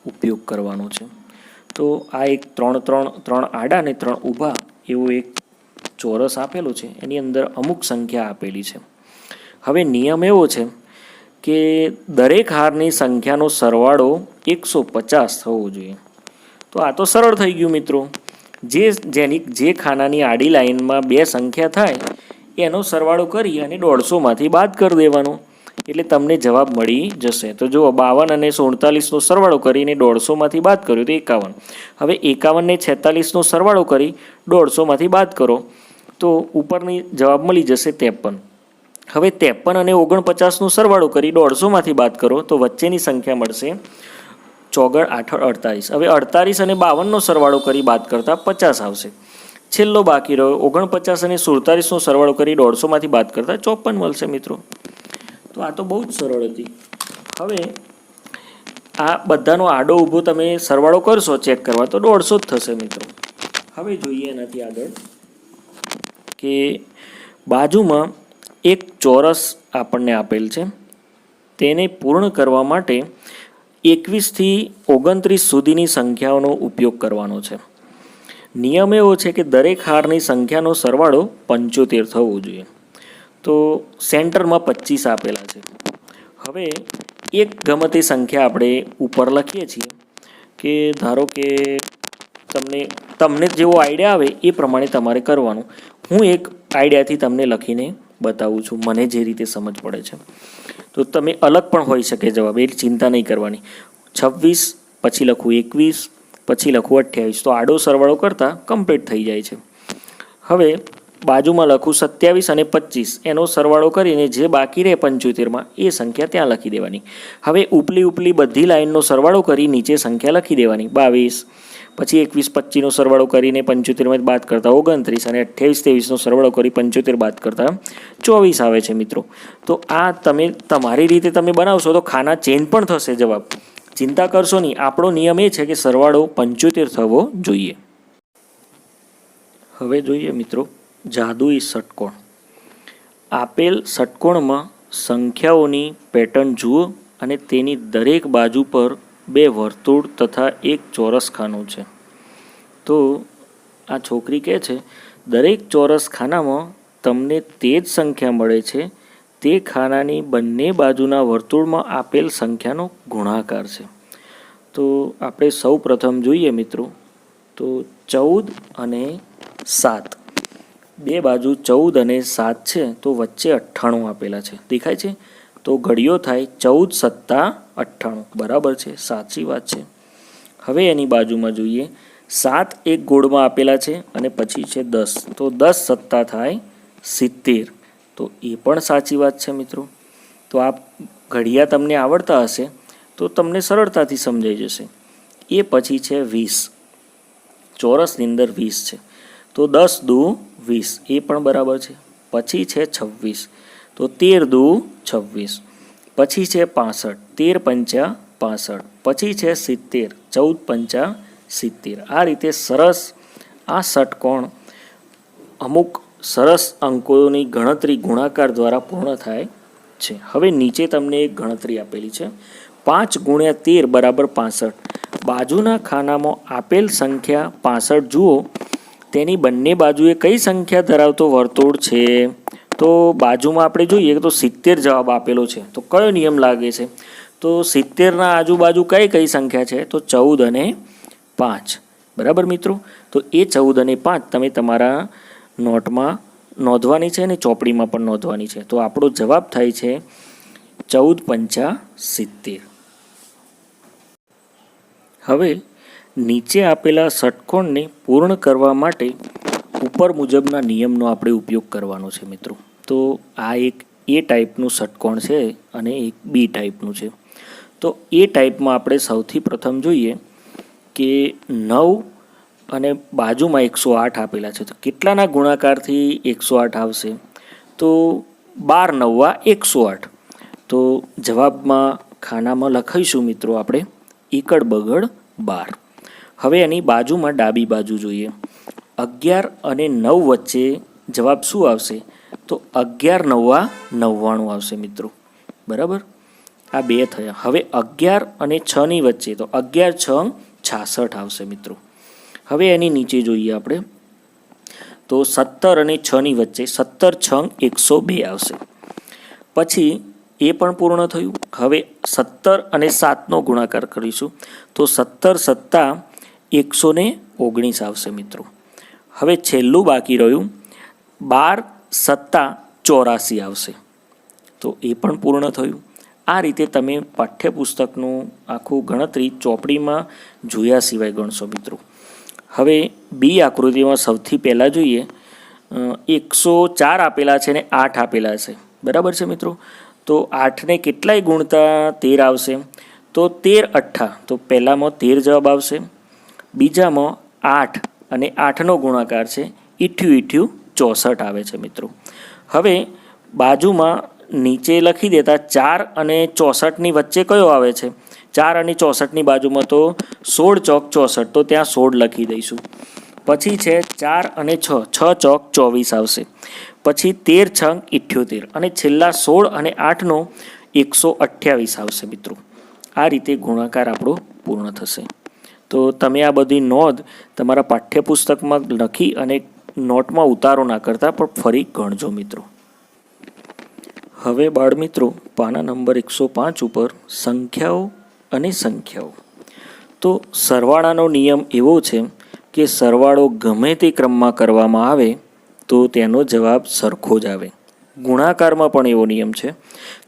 A: ઉપયોગ કરવાનો છે. તો આ એક 3 આડા અને 3 ઊભા એવો એક ચોરસ આપેલો છે, એની અંદર અમુક સંખ્યા આપેલી છે. હવે નિયમ એવો છે કે દરેક હારની સંખ્યાનો સરવાળો 150 થવો જોઈએ. તો આ તો સરળ થઈ ગયું મિત્રો. જે ખાનાની આડી લાઈનમાં 2 સંખ્યા થાય એનો સરવાળો કરી અને 150માંથી બાદ કરી દેવાનો. એટલે તમને જવાબ મળી જશે. તો જુઓ 52 અને 47નો સરવાળો કરીને 150માંથી બાદ કર્યો તો 51. હવે 51 ને 46નો સરવાળો કરી 150માંથી બાદ કરો તો ઉપરની જવાબ મળી જશે 53. હવે 53 અને 49નો સરવાળો કરી 150માંથી બાદ કરો તો વચ્ચેની સંખ્યા મળશે 4 8 48. હવે 48 અને 52નો સરવાળો કરી બાદ કરતાં 50 આવશે. છેલ્લો બાકી રહ્યો 49 અને 47નો સરવાળો કરી 150માંથી બાદ કરતાં 54 મળશે મિત્રો. તો આ તો બહુ જ સરળ હતી. હવે આ બધાનો આડો ઊભો તમે સરવાળો કરશો ચેક કરવા તો 150 જ થશે મિત્રો. હવે જોઈએ એનાથી આગળ કે બાજુમાં એક ચોરસ આપણને આપેલ છે, તેને પૂર્ણ કરવા માટે 21થી 29 સુધીની સંખ્યાઓનો ઉપયોગ કરવાનો છે. નિયમ એવો છે કે દરેક હારની સંખ્યાનો સરવાળો 75 થવો જોઈએ. તો સેન્ટરમાં 25 આપેલા છે. હવે એક ગમે તે સંખ્યા આપણે ઉપર લખીએ છીએ કે ધારો કે તમને જેવો આઈડિયા આવે એ પ્રમાણે તમારે કરવાનું. હું એક આઈડિયાથી તમને લખીને બતાવું છું, મને જે રીતે સમજ પડે છે. તો તમે અલગ પણ હોઈ શકે જવાબ, એ ચિંતા નહીં કરવાની. 26 પછી લખું 21 પછી લખું 28, તો આડો સરવાળો કરતાં કમ્પ્લીટ થઈ જાય છે. હવે બાજુમાં લખું 27 અને 25, એનો સરવાળો કરીને જે બાકી રહે 75માં એ સંખ્યા ત્યાં લખી દેવાની. હવે ઉપલી બધી લાઈનનો સરવાળો કરી નીચે સંખ્યા લખી દેવાની 22, પછી 21 25નો સરવાળો કરીને 75માંથી બાદ કરતાં 29 અને 28 23નો સરવાળો કરી 75 બાદ કરતાં 24 આવે છે મિત્રો. તો આ તમે તમારી રીતે તમે બનાવશો તો ખાના ચેન્જ પણ થશે જવાબ, ચિંતા કરશો નહીં. આપણો નિયમ એ છે કે સરવાળો 75 થવો જોઈએ. હવે જોઈએ મિત્રો જાદુઈ ષટકોણ. આપેલ ષટકોણમાં સંખ્યાઓની પેટર્ન જુઓ અને તેની દરેક બાજુ પર 2 વર્તુળ તથા એક ચોરસ ખાનું છે. તો આ છોકરી કહે છે દરેક ચોરસ ખાનામાં તમને તે જ સંખ્યા મળે છે તે ખાનાની બંને બાજુના વર્તુળમાં આપેલ સંખ્યાનો ગુણાકાર છે. તો આપણે સૌ પ્રથમ જોઈએ મિત્રો, તો 14 અને 7, બે બાજુ 14 અને 7 છે તો વચ્ચે 98 આપેલા છે, દેખાય છે. તો ઘડિયો થાય 14 + 98, બરાબર છે, સાચી વાત છે. હવે એની બાજુમાં જોઈએ 7 એક ગોળમાં આપેલા છે અને પછી છે 10, તો 10 + 7 થાય 70, તો એ પણ સાચી વાત છે મિત્રો. તો આ ઘડિયા તમને આવડતા હશે તો તમને સરળતાથી સમજાઈ જશે. એ પછી છે 20, ચોરસની અંદર 20 છે તો 10 × 2 = 20, એ પણ બરાબર છે. પછી છે 26, તો 13 × 2 = 26. પછી છે 65, 13 × 5 = 65. પછી છે 70, 14 × 5 = 70. આ રીતે સરસ આ ષટકોણ અમુક સરસ અંકોની ગણતરી ગુણાકાર દ્વારા પૂર્ણ થાય છે. હવે નીચે તમને એક ગણતરી આપેલી છે, 5 × 13 = 65. બાજુના ખાનામાં આપેલ સંખ્યા 65 જુઓ, તેની બંને બાજુએ કઈ સંખ્યા ધરાવતો વર્તુળ છે? તો બાજુમાં આપણે જોઈએ તો 70 જવાબ આપેલો છે. તો કયો નિયમ લાગે છે? તો 70ના આજુબાજુ કઈ સંખ્યા છે? તો 14 અને 5, બરાબર મિત્રો. તો એ 14 અને 5 તમે તમારા નોટમાં નોંધવાની છે અને ચોપડીમાં પણ નોંધવાની છે. તો આપણો જવાબ થાય છે 14 × 70. હવે નીચે આપેલા ષટકોણને પૂર્ણ કરવા માટે ઉપર મુજબના નિયમનો આપણે ઉપયોગ કરવાનો છે મિત્રો. તો આ એક એ ટાઈપનું ષટકોણ છે અને એક બી ટાઈપનું છે. તો એ ટાઈપમાં આપણે સૌથી પ્રથમ જોઈએ કે 9 અને બાજુમાં 108 આપેલા છે. તો કેટલાના ગુણાકારથી 108 આવશે? તો 12 × 9 = 108. તો જવાબમાં ખાનામાં લખાઈશું મિત્રો આપણે એકડ બગડ 12. હવે એની બાજુમાં ડાબી બાજુ જોઈએ, 11 અને 9 વચ્ચે જવાબ શું આવશે? તો 11 × 9 = 99 આવશે મિત્રો, બરાબર. આ 2 થયા. હવે 11 અને 6ની વચ્ચે, તો 11 × 6 = 66 આવશે મિત્રો. હવે એની નીચે જોઈએ આપણે તો 17 અને 6ની વચ્ચે 17 × 6 = 102 આવશે. પછી એ પણ પૂર્ણ થયું. હવે 17 અને 7નો ગુણાકાર કરીશું તો 17 + 7 = 119 આવશે મિત્રો. હવે છેલ્લું બાકી રહ્યું 12 + 7 = 84 આવશે. તો એ પણ પૂર્ણ થયું. આ રીતે તમે પાઠ્યપુસ્તકનું આખું ગણતરી ચોપડીમાં જોયા સિવાય ગણશો મિત્રો. હવે બી આકૃતિમાં સૌથી પહેલાં જોઈએ, 104 આપેલા છે ને 8 આપેલા છે, બરાબર છે મિત્રો. તો 8ને કેટલાય ગુણતા 13 આવશે, તો 13 અઠ્ઠા, તો પહેલામાં 13 જવાબ આવશે. બીજામાં 8 અને 8નો ગુણાકાર છે, ઈઠ્યું 64 આવે છે મિત્રો. હવે બાજુમાં નીચે લખી દેતા 4 અને 64ની વચ્ચે કયો આવે છે? 4 અને 64ની બાજુમાં તો 16 ચોક 64, તો ત્યાં 16 લખી દઈશું. પછી છે 4 અને 6, 6 ચોક 24 આવશે. પછી 13 છંગ 78 અને છેલ્લા 16 અને 8નો 128 આવશે મિત્રો. આ રીતે ગુણાકાર આપણો પૂર્ણ થશે. તો તમે આ બધી નોંધ તમારા પાઠ્યપુસ્તકમાં લખી અને નોટમાં ઉતારો ના કરતા, પણ ફરી ગણજો મિત્રો. હવે બાળમિત્રો, પાના નંબર 105 ઉપર સંખ્યાઓ અને સંખ્યાઓ. તો સરવાળાનો નિયમ એવો છે કે સરવાળો ગમે તે ક્રમમાં કરવામાં આવે તો તેનો જવાબ સરખો જ આવે. ગુણાકારમાં પણ એવો નિયમ છે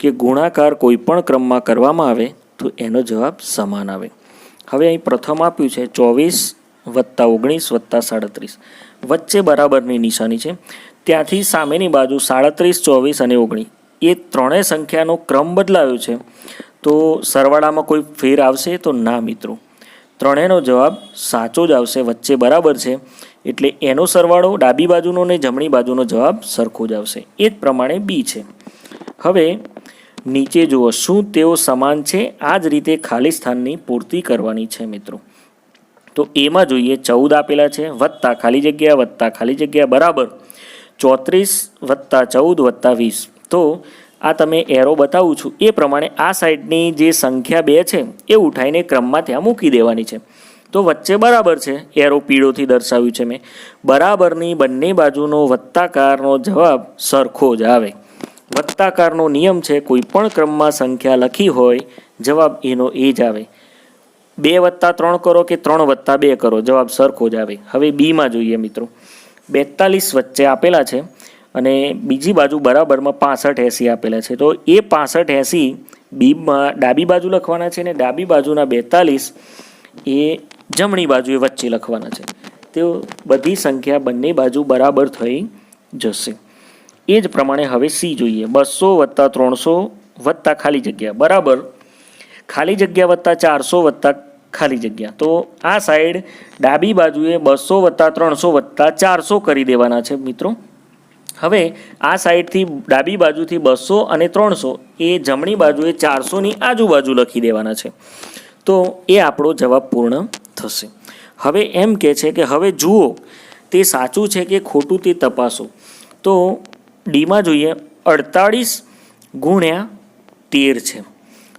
A: કે ગુણાકાર કોઈ પણ ક્રમમાં કરવામાં આવે તો એનો જવાબ સમાન આવે. હવે અહીં પ્રથમ આપ્યું છે 24 + 19 + 37, વચ્ચે બરાબરની નિશાની છે. ત્યાંથી સામેની બાજુ 37, 24 અને 19, એ ત્રણેય સંખ્યાનો ક્રમ બદલાયો છે. તો સરવાળામાં કોઈ ફેર આવશે તો ના મિત્રો, ત્રણેયનો જવાબ સાચો જ આવશે. વચ્ચે બરાબર છે એટલે એનો સરવાળો ડાબી બાજુનો ને જમણી બાજુનો જવાબ સરખો જ આવશે. એ જ પ્રમાણે બી છે. હવે નીચે જુઓ, શું તેઓ સમાન છે? આ જ રીતે ખાલી સ્થાનની પૂર્તિ કરવાની છે મિત્રો. તો એમાં જોઈએ 14 આપેલા છે, વત્તા ખાલી જગ્યા વત્તા ખાલી જગ્યા બરાબર 34 + 14 + 20. તો આ તમે એરો બતાવું છું એ પ્રમાણે આ સાઈડની જે સંખ્યા 2 છે એ ઉઠાઈને ક્રમમાં ત્યાં મૂકી દેવાની છે. તો વચ્ચે બરાબર છે, એરો પીળોથી દર્શાવ્યું છે મેં. બરાબરની બંને બાજુનો વત્તાકારનો જવાબ સરખો જ આવે. વત્તાકારનો નિયમ છે, કોઈ પણ ક્રમમાં સંખ્યા લખી હોય જવાબ એનો એ જ આવે. 2 + 3 કરો કે 3 + 2 કરો, જવાબ સરખો જ આવે. હવે બીમાં જોઈએ મિત્રો, 42 વચ્ચે આપેલા છે અને બીજી બાજુ બરાબરમાં 65, 80 આપેલા છે. તો એ 65, 80 બીમાં ડાબી બાજુ લખવાના છે ને ડાબી બાજુના 42 એ જમણી બાજુએ વચ્ચે લખવાના છે. તો બધી સંખ્યા બંને બાજુ બરાબર થઈ જશે. એ જ પ્રમાણે હવે સી જોઈએ, 200 + 300 + ખાલી જગ્યા બરાબર ખાલી જગ્યા + 400 + ખાલી જગ્યા. તો આ સાઈડ ડાબી બાજુએ 200 + 300 + 400 કરી દેવાના છે મિત્રો. હવે આ સાઈડથી ડાબી બાજુથી 200 અને 300 એ જમણી બાજુએ 400ની આજુબાજુ લખી દેવાના છે. તો એ આપણો જવાબ પૂર્ણ થશે. હવે એમ કહે છે કે હવે જુઓ તે સાચું છે કે ખોટું તે તપાસો. તો ડીમાં જોઈએ 48 × 13 છે.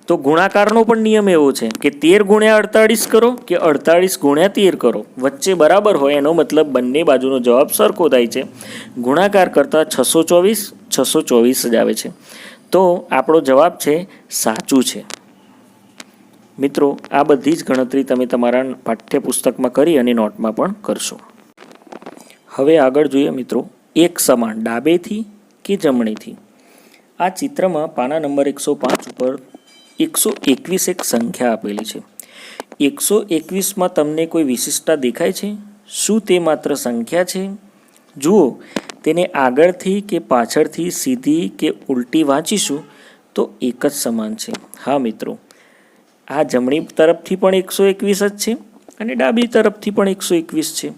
A: તો ગુણાકારનો પણ નિયમ એવો છે કે 13 × 48 કરો કે 48 × 13 કરો, વચ્ચે બરાબર હોય એનો મતલબ બંને બાજુનો જવાબ સરખો થાય છે. ગુણાકાર કરતાં 624 624 જ આવે છે. તો આપણો જવાબ છે સાચું છે. મિત્રો, આ બધી જ ગણતરી તમે તમારા પાઠ્યપુસ્તકમાં કરી અને નોટમાં પણ કરશો. હવે આગળ જોઈએ મિત્રો, એક સમાન ડાબેથી કે જમણીથી. આ ચિત્રમાં પાના નંબર 105 ઉપર 121 એક સંખ્યા આપેલી છે. 121માં તમને કોઈ વિશિષ્ટતા દેખાય છે? શું તે માત્ર સંખ્યા છે? જુઓ, તેને આગળથી કે પાછળથી સીધી કે ઉલટી વાંચીશું તો એક જ સમાન છે. હા મિત્રો, આ જમણી તરફથી પણ 121 જ છે અને ડાબી તરફથી પણ 121 છે.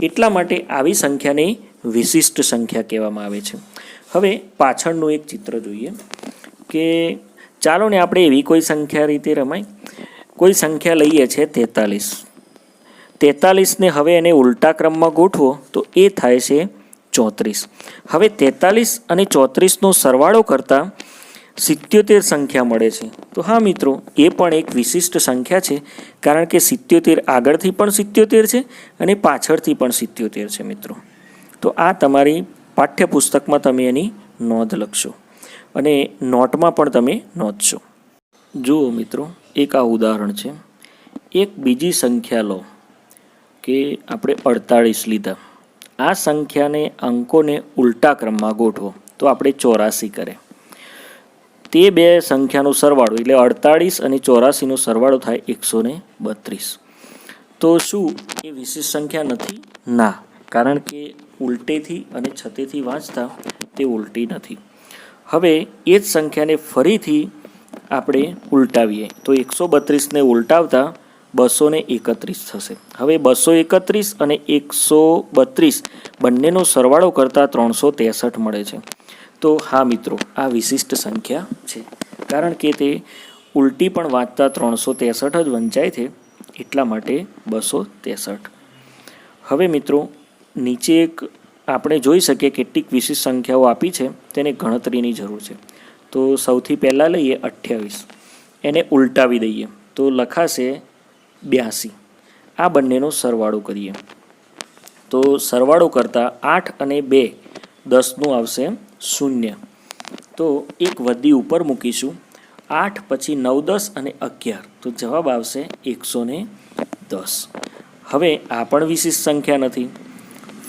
A: એટલા માટે આવી સંખ્યાને વિશિષ્ટ સંખ્યા કહેવામાં આવે છે. હવે પાછળનું એક ચિત્ર જોઈએ કે ચાલો ને આપણે એવી કોઈ સંખ્યા રીતે રમાય. કોઈ સંખ્યા લઈએ છે 43. 43ને હવે એને ઉલટા ક્રમમાં ગોઠવો તો એ થાય છે 34. હવે 43 અને 34નો સરવાળો કરતાં 77 સંખ્યા મળે છે. તો હા મિત્રો, એ પણ એક વિશિષ્ટ સંખ્યા છે, કારણ કે 77 આગળથી પણ 77 છે અને પાછળથી પણ 77 છે મિત્રો. તો આ તમારી પાઠ્યપુસ્તકમાં તમે એની નોંધ લખશો અને નોટમાં પણ તમે નોંધશો. જુઓ મિત્રો, એક આ ઉદાહરણ છે. એક બીજી સંખ્યા લો કે આપણે 48 લીધા. આ સંખ્યાને અંકોને ઉલટા ક્રમમાં ગોઠવો તો આપણે 84 કરે. તે બે સંખ્યાનો સરવાળો એટલે 48 અને 84નો સરવાળો થાય 132. તો શું એ વિશિષ્ટ સંખ્યા નથી? ના, કારણ કે ઉલટેથી અને છતેથી વાંચતા તે ઉલટી નથી. હવે એ જ સંખ્યાને ફરીથી આપણે ઉલટાવીએ તો 132ને ઉલટાવતા 231 થશે. હવે 231 અને 132 બંનેનો સરવાળો કરતાં 363 મળે છે. તો હા મિત્રો, આ વિશિષ્ટ સંખ્યા છે, કારણ કે તે ઉલટી પણ વાંચતા 363 જ વંચાય છે, એટલા માટે 263. હવે મિત્રો, નીચે એક આપણે જોઈ શકીએ કેટલીક વિશિષ્ટ સંખ્યાઓ આપી છે, તેને ગણતરીની જરૂર છે. તો સૌથી પહેલાં લઈએ 28, એને ઉલટાવી દઈએ તો લખાશે 82. આ બંનેનો સરવાળો કરીએ તો સરવાળો કરતાં 8 અને 2 10નું આવશે 0. તો એક વધી ઉપર મૂકીશું, 8 પછી 9 10 અને 11, તો જવાબ આવશે 110. હવે આ પણ વિશિષ્ટ સંખ્યા નથી.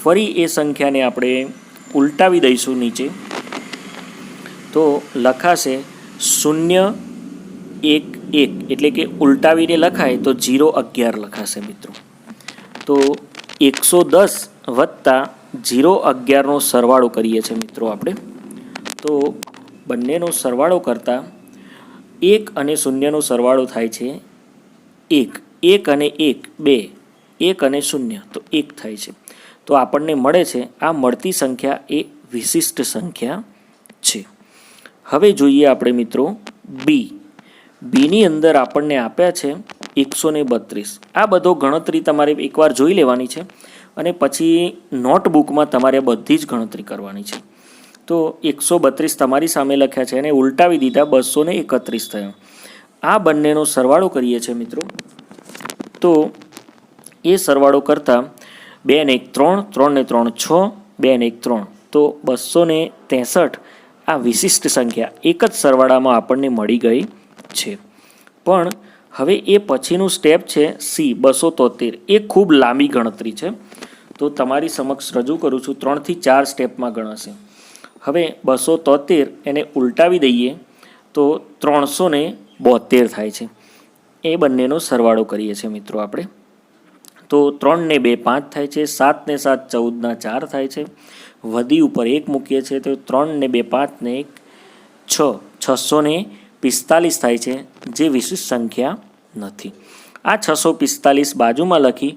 A: ફરી એ સંખ્યાને આપણે ઉલટાવી દઈશું નીચે તો લખાશે 0 1 1, એટલે કે ઉલટાવીને લખાય તો 0 11 લખાશે મિત્રો. તો 110 વત્તા 0 11નો સરવાળો કરીએ છીએ મિત્રો આપણે. તો બંનેનો સરવાળો કરતાં 1 અને 0નો સરવાળો થાય છે 1, 1 અને 1 2, 1 અને 0 તો 1 થાય છે. તો આપણને મળે છે આ મળતી સંખ્યા એ વિશિષ્ટ સંખ્યા છે. હવે જોઈએ આપણે મિત્રો બીની અંદર આપણને આપ્યા છે 132. આ બધો ગણતરી તમારે એકવાર જોઈ લેવાની છે અને પછી નોટબુકમાં તમારે બધી જ ગણતરી કરવાની છે. તો 132 તમારી સામે લખ્યા છે અને ઉલટાવી દીધા 231 થયા. આ બંનેનો સરવાળો કરીએ છીએ મિત્રો. તો એ સરવાળો કરતાં 2 ને 1 3, 3 ને 3 6, 2 ને 1 3, તો 263 આ વિશિષ્ટ સંખ્યા એક જ સરવાળામાં આપણને મળી ગઈ છે. પણ હવે એ પછીનું સ્ટેપ છે સી 273. એ ખૂબ લાંબી ગણતરી છે, તો તમારી સમક્ષ રજૂ કરું છું. 3 થી 4 સ્ટેપમાં ગણાશે. હવે 273 એને ઉલટાવી દઈએ તો 372 થાય છે. એ બંનેનો સરવાળો કરીએ છીએ મિત્રો આપણે. તો 3 ને 2 5 થાય છે, 7 ને 7 14 4 થાય છે. વધી ઉપર 1 મૂકીએ છીએ તો 3 ને 2 5 ને 1 6, 645 થાય છે, જે વિશિષ્ટ સંખ્યા નથી. આ 645 બાજુમાં લખી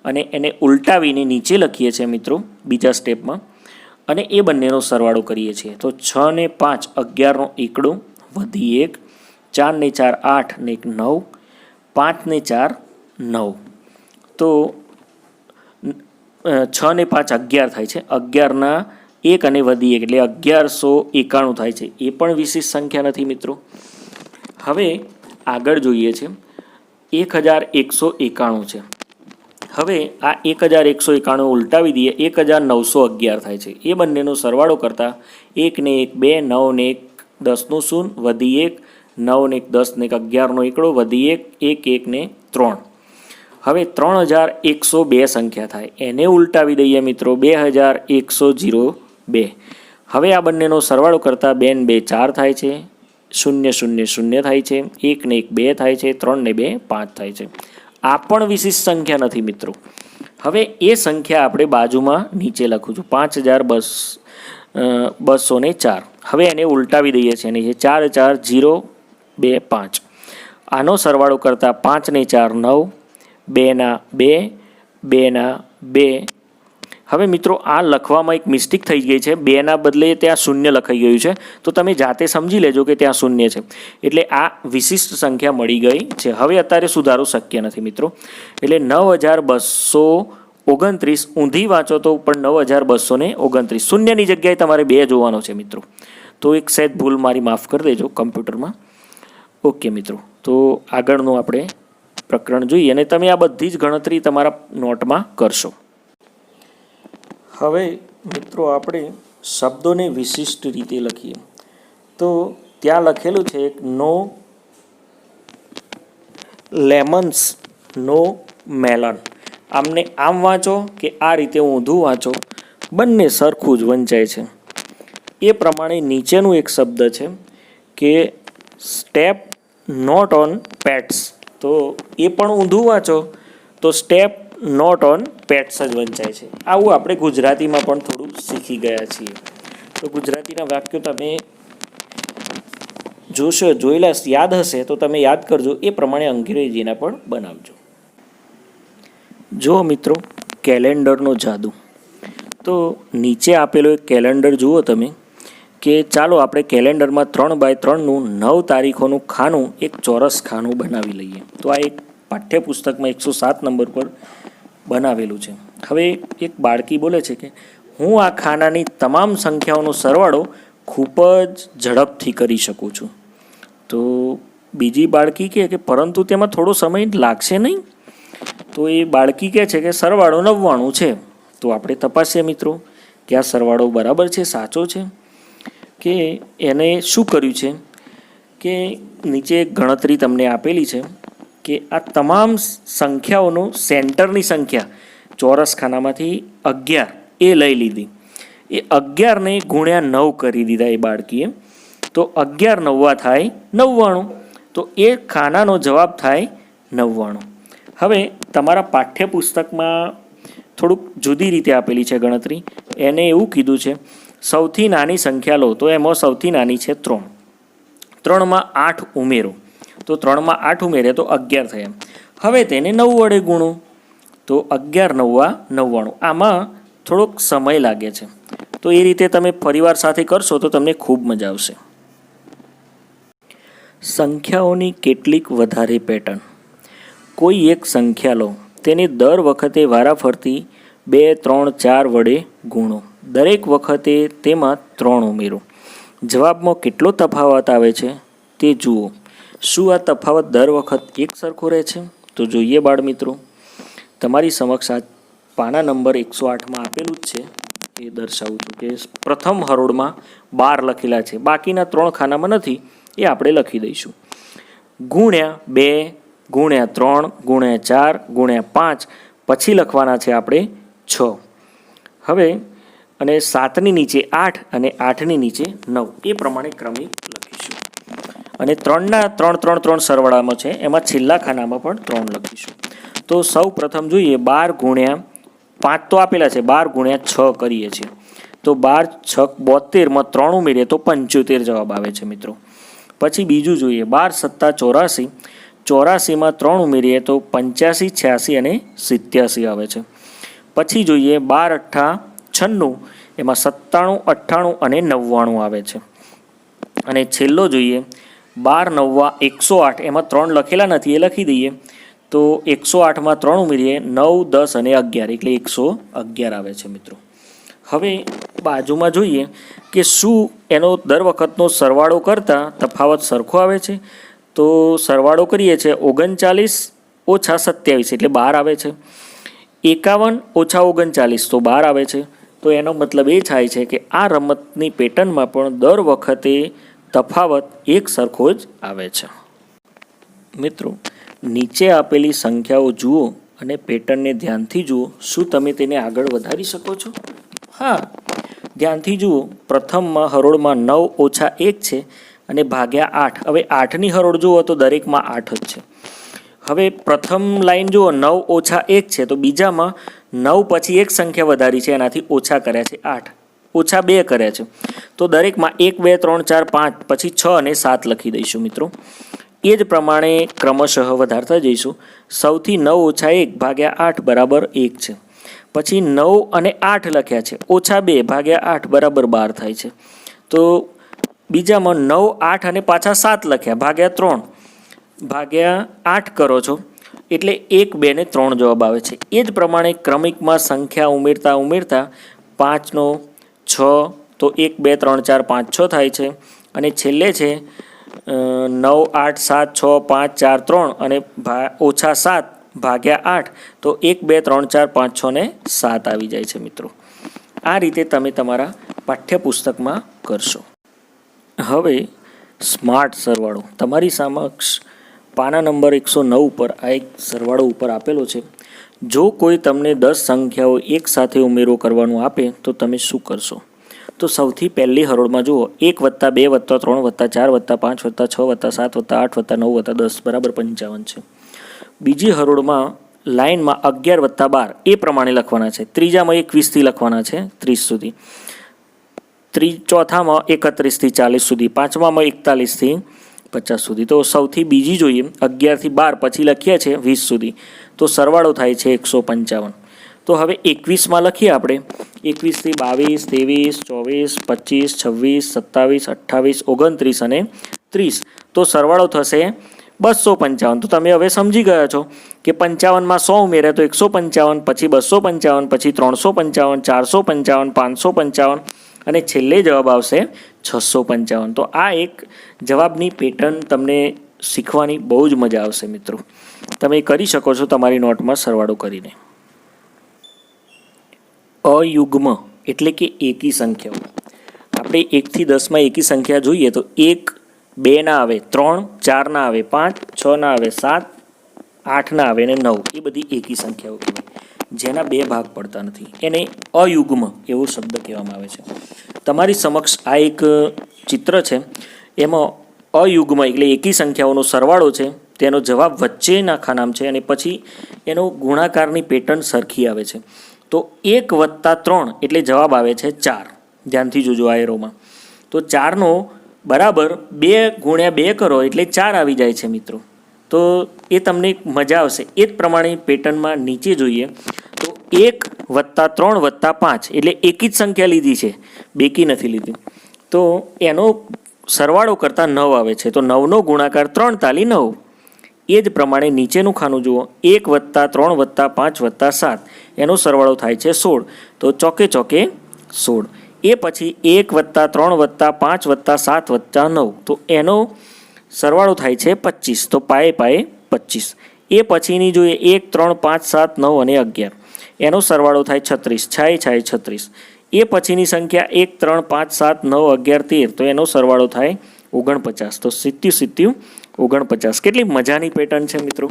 A: અને એને ઉલટાવીને નીચે લખીએ છીએ મિત્રો બીજા સ્ટેપમાં, અને એ બંનેનો સરવાળો કરીએ છીએ. તો 6 ને 5 11નો એકડો, વધી 1, 4 ને 4 8 ને 1 9, 5 ને 4 9. તો 6 ને 5 11 થાય છે. 11ના 1 અને વધી 1 એટલે 1191 થાય છે. એ પણ વિશિષ્ટ સંખ્યા નથી મિત્રો. હવે આગળ જોઈએ છે 1191 છે. હવે આ 1191 ઉલટાવી દઈએ 1911 થાય છે. એ બંનેનો સરવાળો કરતાં 1 ને 1 2, 9 ને 1 10નું 0, વધી 1, 9 ને 1 10 ને 11નો એકડો, વધી 1 1 1 ને 3. હવે 3102 સંખ્યા થાય, એને ઉલટાવી દઈએ મિત્રો 2102. હવે આ બંનેનો સરવાળો કરતાં 2 ને 2 4 થાય છે, 0 0 0 થાય છે, 1 ને 1 2 થાય છે, 3 ને 2 5 થાય છે. આ પણ વિશિષ્ટ સંખ્યા નથી મિત્રો. હવે એ સંખ્યા આપણે બાજુમાં નીચે લખું છું 5204. હવે એને ઉલટાવી દઈએ છીએ, એને 4 4 0 2 5. આનો સરવાળો કરતાં 5 ને 4 9, 2 ના 2, 2 ના 2. હવે મિત્રો આ લખવામાં એક મિસ્ટેક થઈ ગઈ છે. 2 ના બદલે ત્યાં 0 લખાઈ ગયું છે, તો તમે જાતે સમજી લેજો કે ત્યાં 0 છે. એટલે આ વિશિષ્ટ સંખ્યા મળી ગઈ છે. હવે અત્યારે સુધારો શક્ય નથી મિત્રો. એટલે 9229 ઊંધી વાંચો તો પણ 9229. શૂન્યની જગ્યાએ તમારે 2 જોવાનો છે મિત્રો. તો એક સહેજ ભૂલ મારી માફ કરી દેજો કમ્પ્યુટરમાં. ઓકે મિત્રો, તો આગળનું આપણે પ્રકરણ જોઈએ અને તમે આ બધી જ ગણતરી તમારા નોટમાં કરશો. હવે મિત્રો આપણે શબ્દોને વિશિષ્ટ રીતે લખીએ. તો ત્યાં લખેલું છે એક નો લેમન્સ, નો મેલન. આમને આમ વાંચો કે આ રીતે ઊંધું વાંચો, બંને સરખું જ વંચાય છે. એ પ્રમાણે નીચેનું એક શબ્દ છે કે સ્ટેપ નોટ ઓન પેટ્સ, તો એ પણ ઊંધું વાંચો તો સ્ટેપ નોટ ઓન પેટ્સ જ વંચાય છે. આવું આપણે ગુજરાતીમાં પણ થોડું શીખી ગયા છીએ. તો ગુજરાતીના વાક્યો તમે જોયેલા યાદ હશે તો તમે યાદ કરજો, એ પ્રમાણે અંગ્રેજીના પણ બનાવજો. જો મિત્રો, કેલેન્ડરનો જાદુ. તો નીચે આપેલો એક કેલેન્ડર જુઓ તમે, કે ચાલો આપણે કેલેન્ડરમાં 3x3નું 9 તારીખોનું ખાનું એક ચોરસ ખાનું બનાવી લઈએ. તો આ એક પાઠ્યપુસ્તકમાં 107 નંબર પર બનાવેલું છે. હવે એક બાળકી બોલે છે કે હું આ ખાનાની તમામ સંખ્યાઓનો સરવાળો ખૂબ જ ઝડપથી કરી શકું છું. તો બીજી બાળકી કહે કે પરંતુ તેમાં થોડો સમય લાગશે નહીં? તો એ બાળકી કહે છે કે સરવાળો 99 છે. તો આપણે તપાસીએ મિત્રો કે આ સરવાળો બરાબર છે, સાચો છે. કે એને શું કર્યું છે કે નીચે ગણતરી તમને આપેલી છે કે આ તમામ સંખ્યાઓનો સેન્ટરની સંખ્યા ચોરસ ખાનામાંથી 11 એ લઈ લીધી. એ 11ને ગુણ્યા 9 કરી દીધા એ બાળકીએ. તો 11 9 થાય 99. તો એ ખાનાનો જવાબ થાય 99. હવે તમારા પાઠ્યપુસ્તકમાં થોડુંક જુદી રીતે આપેલી છે ગણતરી. એને એવું કીધું છે સૌથી નાની સંખ્યા લો, તો એમાં સૌથી નાની છે 3. 3માં 8 ઉમેરો, તો 3માં 8 ઉમેરે તો 11 થયા. હવે તેને 9 વડે ગુણો, તો 11 9 99. આમાં થોડોક સમય લાગે છે. તો એ રીતે તમે પરિવાર સાથે કરશો તો તમને ખૂબ મજા આવશે. સંખ્યાઓની કેટલીક વધારે પેટર્ન. કોઈ એક સંખ્યા લો, તેને દર વખતે વારાફરતી 2 3 4 વડે ગુણો. દરેક વખતે તેમાં 3 ઉમેરો. જવાબમાં કેટલો તફાવત આવે છે તે જુઓ. શું આ તફાવત દર વખત એક સરખો રહે છે? તો જોઈએ બાળ મિત્રો, તમારી સમક્ષ આ પાના નંબર 108માં આપેલું જ છે. એ દર્શાવું છું કે પ્રથમ હરોળમાં 12 લખેલા છે, બાકીના 3 ખાનામાં નથી, એ આપણે લખી દઈશું. ગુણ્યા 2 ગુણ્યા 3 ગુણ્યા 4 ગુણ્યા 5, પછી લખવાના છે આપણે 6. હવે અને 7ની નીચે 8 અને 8ની નીચે 9, એ પ્રમાણે ક્રમિક લખીશું. અને 3ના 3 3 3 સરવાળામાં છે, એમાં છેલ્લા ખાનામાં પણ 3 લખીશું. તો સૌ પ્રથમ જોઈએ 12 ગુણ્યા 5 તો આપેલા છે, 12 ગુણ્યા 6 કરીએ છીએ. તો 12 6 72માં 3 ઉમેરીએ તો 75 જવાબ આવે છે મિત્રો. પછી બીજું જોઈએ 12 7 84, 84માં 3 ઉમેરીએ તો 85 86 અને 87 આવે છે. પછી જોઈએ 12 8 96, એમાં 97 98 અને 99 આવે છે. અને છેલ્લો જોઈએ 12 9 108, એમાં 3 લખેલા નથી, એ લખી દઈએ. તો 108માં 3 ઉમેરીએ 9 10 અને 11, એટલે 111 આવે છે મિત્રો. હવે બાજુમાં જોઈએ કે શું એનો દર વખતનો સરવાળો કરતાં તફાવત સરખો આવે છે. તો સરવાળો કરીએ છીએ 39 ઓછા 27, એટલે 12 આવે છે. 51 ઓછા 39, તો 12 આવે છે. તો એનો મતલબ એ થાય છે કે આ રમતની પેટર્નમાં પણ દર વખતે તફાવત એક સરખો જ આવે છે. મિત્રો, નીચે આપેલી સંખ્યાઓ જુઓ અને પેટર્નને ધ્યાનથી જુઓ. શું તમે તેને આગળ વધારી શકો છો? હા, ધ્યાનથી જુઓ. પ્રથમમાં હરોળમાં 9 ઓછા 1 છે અને ભાગ્યા 8. હવે 8ની હરોળ જુઓ તો દરેકમાં 8 જ છે. હવે પ્રથમ લાઈન જુઓ 9 ઓછા 1 છે, તો બીજામાં 9 પછી એક સંખ્યા વધારી છે, એનાથી ઓછા કર્યા છે 8, ઓછા 2 કર્યા છે. તો દરેકમાં 1 2 3 4 5, પછી 6 અને 7 લખી દઈશું મિત્રો. એ જ પ્રમાણે ક્રમશઃ વધારતા જઈશું. સૌથી 9 ઓછા 1 ભાગ્યા 8 બરાબર 1 છે. પછી 9 અને 8 લખ્યા છે, ઓછા 2 ભાગ્યા 8 બરાબર 12 થાય છે. તો બીજામાં 9 8 અને પાછા 7 લખ્યા, ભાગ્યા 3, ભાગ્યા 8 કરો છો એટલે 1 2 ને 3 જવાબ આવે છે. એ જ પ્રમાણે ક્રમિકમાં સંખ્યા ઉમેરતા ઉમેરતા 5નો 6, તો 1 2 3 4 5 6 થાય છે. અને છેલ્લે છે 9 8 7 6 5 4 3 અને ઓછા 7 ભાગ્યા 8, તો 1 2 3 4 5 6 ને 7 આવી જાય છે મિત્રો. આ રીતે તમે તમારા પાઠ્યપુસ્તકમાં કરશો. હવે સ્માર્ટ સરવાળો તમારી સમક્ષ પાના નંબર 109 ઉપર આ એક સરવાળો ઉપર આપેલો છે. જો કોઈ તમને 10 સંખ્યાઓ એક સાથે ઉમેરો કરવાનું આપે તો તમે શું કરશો? તો સૌથી પહેલી હરોળમાં જુઓ 1 + 2 + 3 + 4 + 5 + 6 + 7 + 8 + 9 + 10 બરાબર 55 છે. બીજી હરોળમાં લાઇનમાં 11 + 12 એ પ્રમાણે લખવાના છે. ત્રીજામાં 21થી લખવાના છે 30 સુધી. ચોથામાં 31થી 40 સુધી. પાંચમામાં 41થી 50 સુધી. તો સૌથી બીજી જોઈએ 11 થી 12 પછી લખીએ છીએ 20 સુધી. તો સરવાળો થાય છે 155. તો હવે 21માં લખીએ આપણે 21 થી 22, 23, 24, 25, 26, 27, 28, 29 અને 30. તો સરવાળો થશે 255. તો તમે હવે સમજી ગયા છો કે 55માં 100 ઉમેર્યા તો 155, પછી 255, પછી 355, 455, 555 અને છેલ્લે જવાબ આવશે 655. તો આ એક જવાબની પેટર્ન તમને શીખવાની બહુ જ મજા આવશે મિત્રો. તમે કરી શકો છો તમારી નોટમાં સરવાળો કરીને. અયુગ્મ એટલે કે એકી સંખ્યાઓ. આપણે 1 થી 10માં એકી સંખ્યા જોઈએ તો 1 2 ના આવે, 3 4 ના આવે, 5 6 ના આવે, 7 8 ના આવે અને 9 એ બધી એકી સંખ્યાઓ કહેવાય, જેના બે ભાગ પડતા નથી. એને અયુગ્મ એવો શબ્દ કહેવામાં આવે છે. તમારી સમક્ષ આ એક ચિત્ર છે. એમાં અયુગ્મ એટલે એકી સંખ્યાઓનો સરવાળો છે. તેનો જવાબ વચ્ચેના ખાનામાં છે અને પછી એનો ગુણાકારની પેટર્ન સરખી આવે છે. તો 1 + 3 એટલે જવાબ આવે છે 4. ધ્યાનથી જોજો આ એરોમાં. તો 4નો બરાબર 2 × 2 કરો એટલે 4 આવી જાય છે મિત્રો. તો એ તમને મજા આવશે. એ જ પ્રમાણે પેટર્નમાં નીચે જોઈએ તો 1 + 3 + 5 એટલે એકી જ સંખ્યા લીધી છે, બેકી નથી લીધી. તો એનો સરવાળો કરતાં 9 આવે છે. તો 9નો ગુણાકાર 3 તાલી 9. એ જ પ્રમાણે નીચેનું ખાનું જુઓ 1 + 3 + 5 + 7 એનો સરવાળો થાય છે 16. તો ચોકે ચોકે 16. એ પછી 1 + 3 + 5 + 7 + 9 તો એનો સરવાળો થાય છે 25. તો પાયે 25. એ પછીની જોઈએ 1 3 5 7 9 અને 11 એનો સરવાળો થાય 36. છાય 36. એ પછીની સંખ્યા 1 3 5 7 9 11 13 તો એનો સરવાળો થાય 49. તો 70 49. કેટલી મજાની પેટર્ન છે મિત્રો.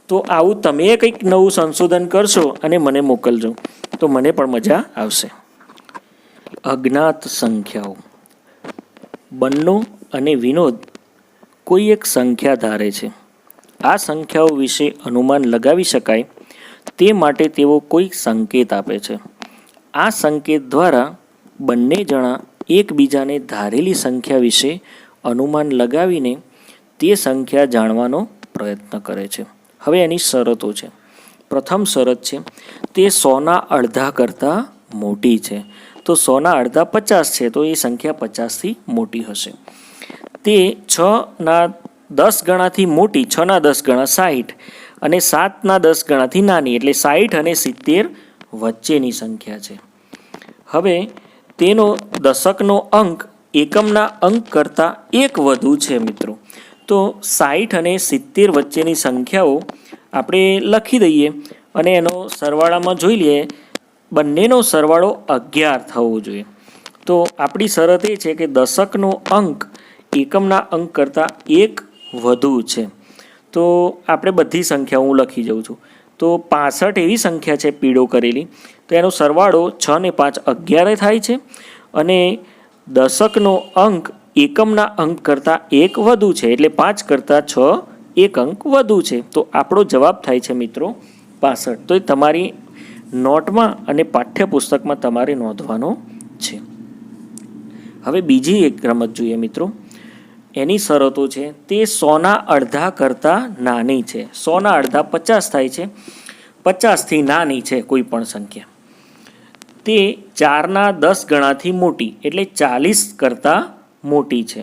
A: તો આવું તમે કંઈક નવું સંશોધન કરશો અને મને મોકલજો તો મને પણ મજા આવશે. અજ્ઞાત સંખ્યાઓ. બન્નો અને વિનોદ કોઈ એક સંખ્યા ધારે છે. આ સંખ્યાઓ વિશે અનુમાન લગાવી શકાય તે માટે તેઓ કોઈ સંકેત આપે છે. આ સંકેત દ્વારા બંને જણા એકબીજાને ધારેલી સંખ્યા વિશે અનુમાન લગાવીને તે સંખ્યા જાણવાનો પ્રયત્ન કરે છે. હવે એની શરતો છે. પ્રથમ શરત છે તે 100ના અડધા કરતાં મોટી છે. તો 100ના અડધા 50 છે. તો એ સંખ્યા 50થી મોટી હશે. તે 6ના 10 ગણાથી મોટી, 6ના 10 ગણા 60 અને 7ના 10 ગણાથી નાની એટલે 60 અને 70 વચ્ચેની સંખ્યા છે. હવે તેનો દશકનો અંક એકમના અંક કરતાં 1 વધુ છે મિત્રો. તો 60 અને 70 વચ્ચેની સંખ્યાઓ આપણે લખી દઈએ અને એનો સરવાળામાં જોઈ લઈએ. બંનેનો સરવાળો 11 થવો જોઈએ. તો આપણી શરત એ છે કે દશકનો અંક એકમના અંક કરતાં 1 વધુ છે. તો આપણે બધી સંખ્યાઓ હું લખી જાઉં છું. તો 65 એવી સંખ્યા છે પીળો કરેલી. તો એનો સરવાળો 6 ને 5 11 થાય છે અને દશકનો અંક એકમના અંક કરતાં 1 વધુ છે એટલે 5 કરતાં 6 1 અંક વધુ છે. તો આપણો જવાબ થાય છે મિત્રો 65. તો એ તમારી નોટમાં અને પાઠ્યપુસ્તકમાં તમારે નોંધવાનો છે. હવે બીજી એક રમત જોઈએ મિત્રો. એની શરતો છે તે 100ના અડધા કરતાં નાની છે. 100ના અડધા 50 થાય છે. 50થી નાની છે કોઈ પણ સંખ્યા. તે 4ના 10 ગણાથી મોટી એટલે 40 કરતાં મોટી છે.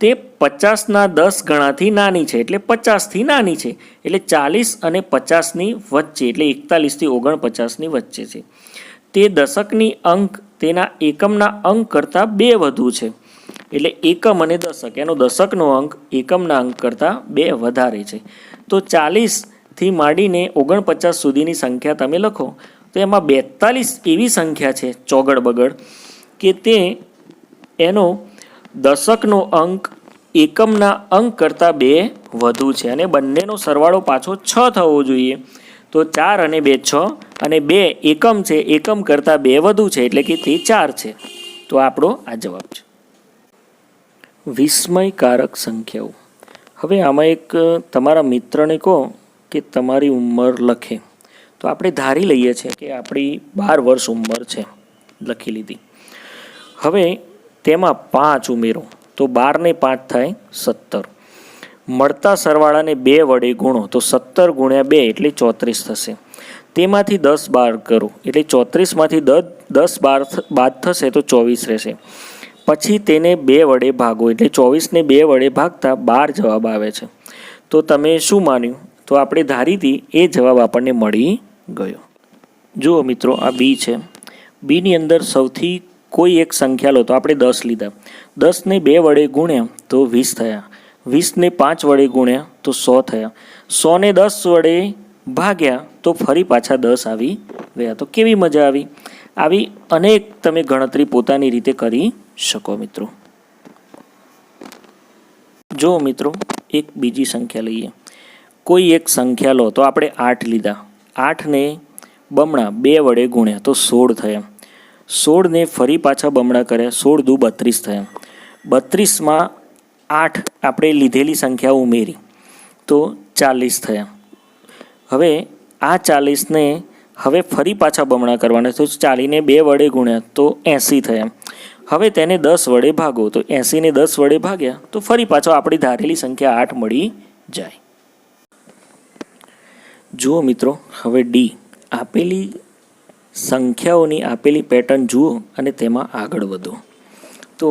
A: તે 50ના 10 ગણાથી નાની છે એટલે 50થી નાની છે એટલે 40 અને 50ની વચ્ચે એટલે 41થી 49ની વચ્ચે છે. તે દશકની અંક તેના એકમના અંક કરતાં 2 વધુ છે એટલે એકમ અને દશક એનો દશકનો અંક એકમના અંક કરતાં 2 વધારે છે. તો 40થી માંડીને 49 સુધીની સંખ્યા તમે લખો તો એમાં 42 એવી સંખ્યા છે ચોગડ બગડ કે તે એનો દશકનો અંક એકમના અંક કરતાં 2 વધુ છે અને બંનેનો સરવાળો પાછો 6 થવો જોઈએ. તો 4 અને 2 6 અને 2 એકમ છે, એકમ કરતાં 2 વધુ છે એટલે કે તે 4 છે. તો આપણો આ જવાબ છે. વિસ્મયકારક સંખ્યાઓ. હવે આમાં એક તમારા મિત્રને કહો કે તમારી ઉંમર લખે, તો આપણે ધારી લઈએ છીએ કે આપણી 12 વર્ષ ઉંમર છે, લખી લીધી. હવે તેમાં 5 ઉમેરો તો 12 ને 5 થાય 17. મળતા સરવાળાને 2 વડે ગુણો તો 17 ગુણ્યા 2 એટલે 34 થશે. તેમાંથી 10 બાદ કરો એટલે 34માંથી 10 બાદ થશે તો 24 રહેશે. પછી તેને 2 વડે ભાગો એટલે 24ને 2 વડે ભાગતા 12 જવાબ આવે છે. તો તમે શું માન્યું? તો આપણે ધારી હતી એ જવાબ આપણને મળી ગયો. જુઓ મિત્રો, આ બી છે. બીની અંદર સૌથી કોઈ એક સંખ્યા લો તો આપણે 10 લીધા. 10ને 2 વડે ગુણ્યા તો 20 થયા. 20ને 5 વડે ગુણ્યા તો 100 થયા. 100ને 10 વડે ભાગ્યા તો ફરી પાછા 10 આવી ગયા. તો કેવી મજા આવી? આવી અનેક તમે ગણતરી પોતાની રીતે કરી શકો મિત્રો. જો મિત્રો, એક બીજી સંખ્યા લઈએ. કોઈ એક સંખ્યા લો તો આપણે 8 લીધા. 8ને બમણા 2 વડે ગુણ્યા તો 16 થયા. 16ને ફરી પાછા બમણા કર્યા, 16 દુ 32 થયા. 32માં 8 આપણે લીધેલી સંખ્યા ઉમેરી તો 40 થયા. હવે આ 40ને હવે ફરી પાછા બમણા કરવાના તો 40ને 2 વડે ગુણ્યા તો 80 થયા. હવે તેને 10 વડે ભાગો તો 80ને 10 વડે ભાગ્યા તો ફરી પાછો આપણી ધારેલી સંખ્યા 8 મળી જાય. જુઓ મિત્રો, હવે ડી. આપેલી સંખ્યાઓની આપેલી પેટર્ન જુઓ અને તેમાં આગળ વધો. તો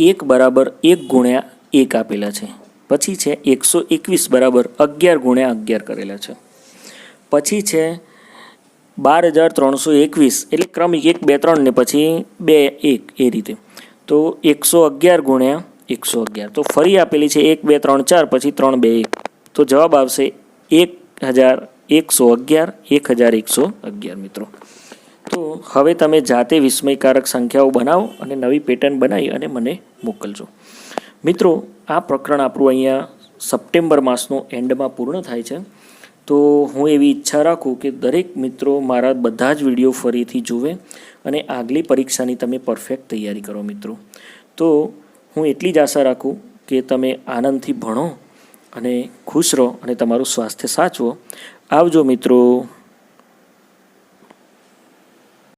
A: 1 બરાબર 1 ગુણ્યા 1 આપેલા છે. પછી છે 121 બરાબર 11 ગુણ્યા 11 કરેલા છે. પછી છે 12321 એટલે ક્રમિક 1 2 3 ને પછી 2 1 એ રીતે. તો 111 ગુણ્યા 111. તો ફરી આપેલી છે 1 2 3 4 પછી 3 2 1. તો જવાબ આવશે 1111 1111 મિત્રો. તો હવે તમે જાતે વિસ્મયકારક સંખ્યાઓ બનાવો અને નવી પેટર્ન બનાવી અને મને મોકલજો. મિત્રો, આ પ્રકરણ આપણું અહીંયા સપ્ટેમ્બર માસનો એન્ડમાં પૂર્ણ થાય છે. તો હું એવી ઈચ્છા રાખું કે દરેક મિત્રો મારા બધા જ વિડીયો ફરીથી જુએ અને આગલી પરીક્ષાની તમે પરફેક્ટ તૈયારી કરો મિત્રો. તો હું એટલી જ આશા રાખું કે તમે આનંદથી ભણો અને ખુશ રહો અને તમારું સ્વાસ્થ્ય સાચવો. આવજો મિત્રો.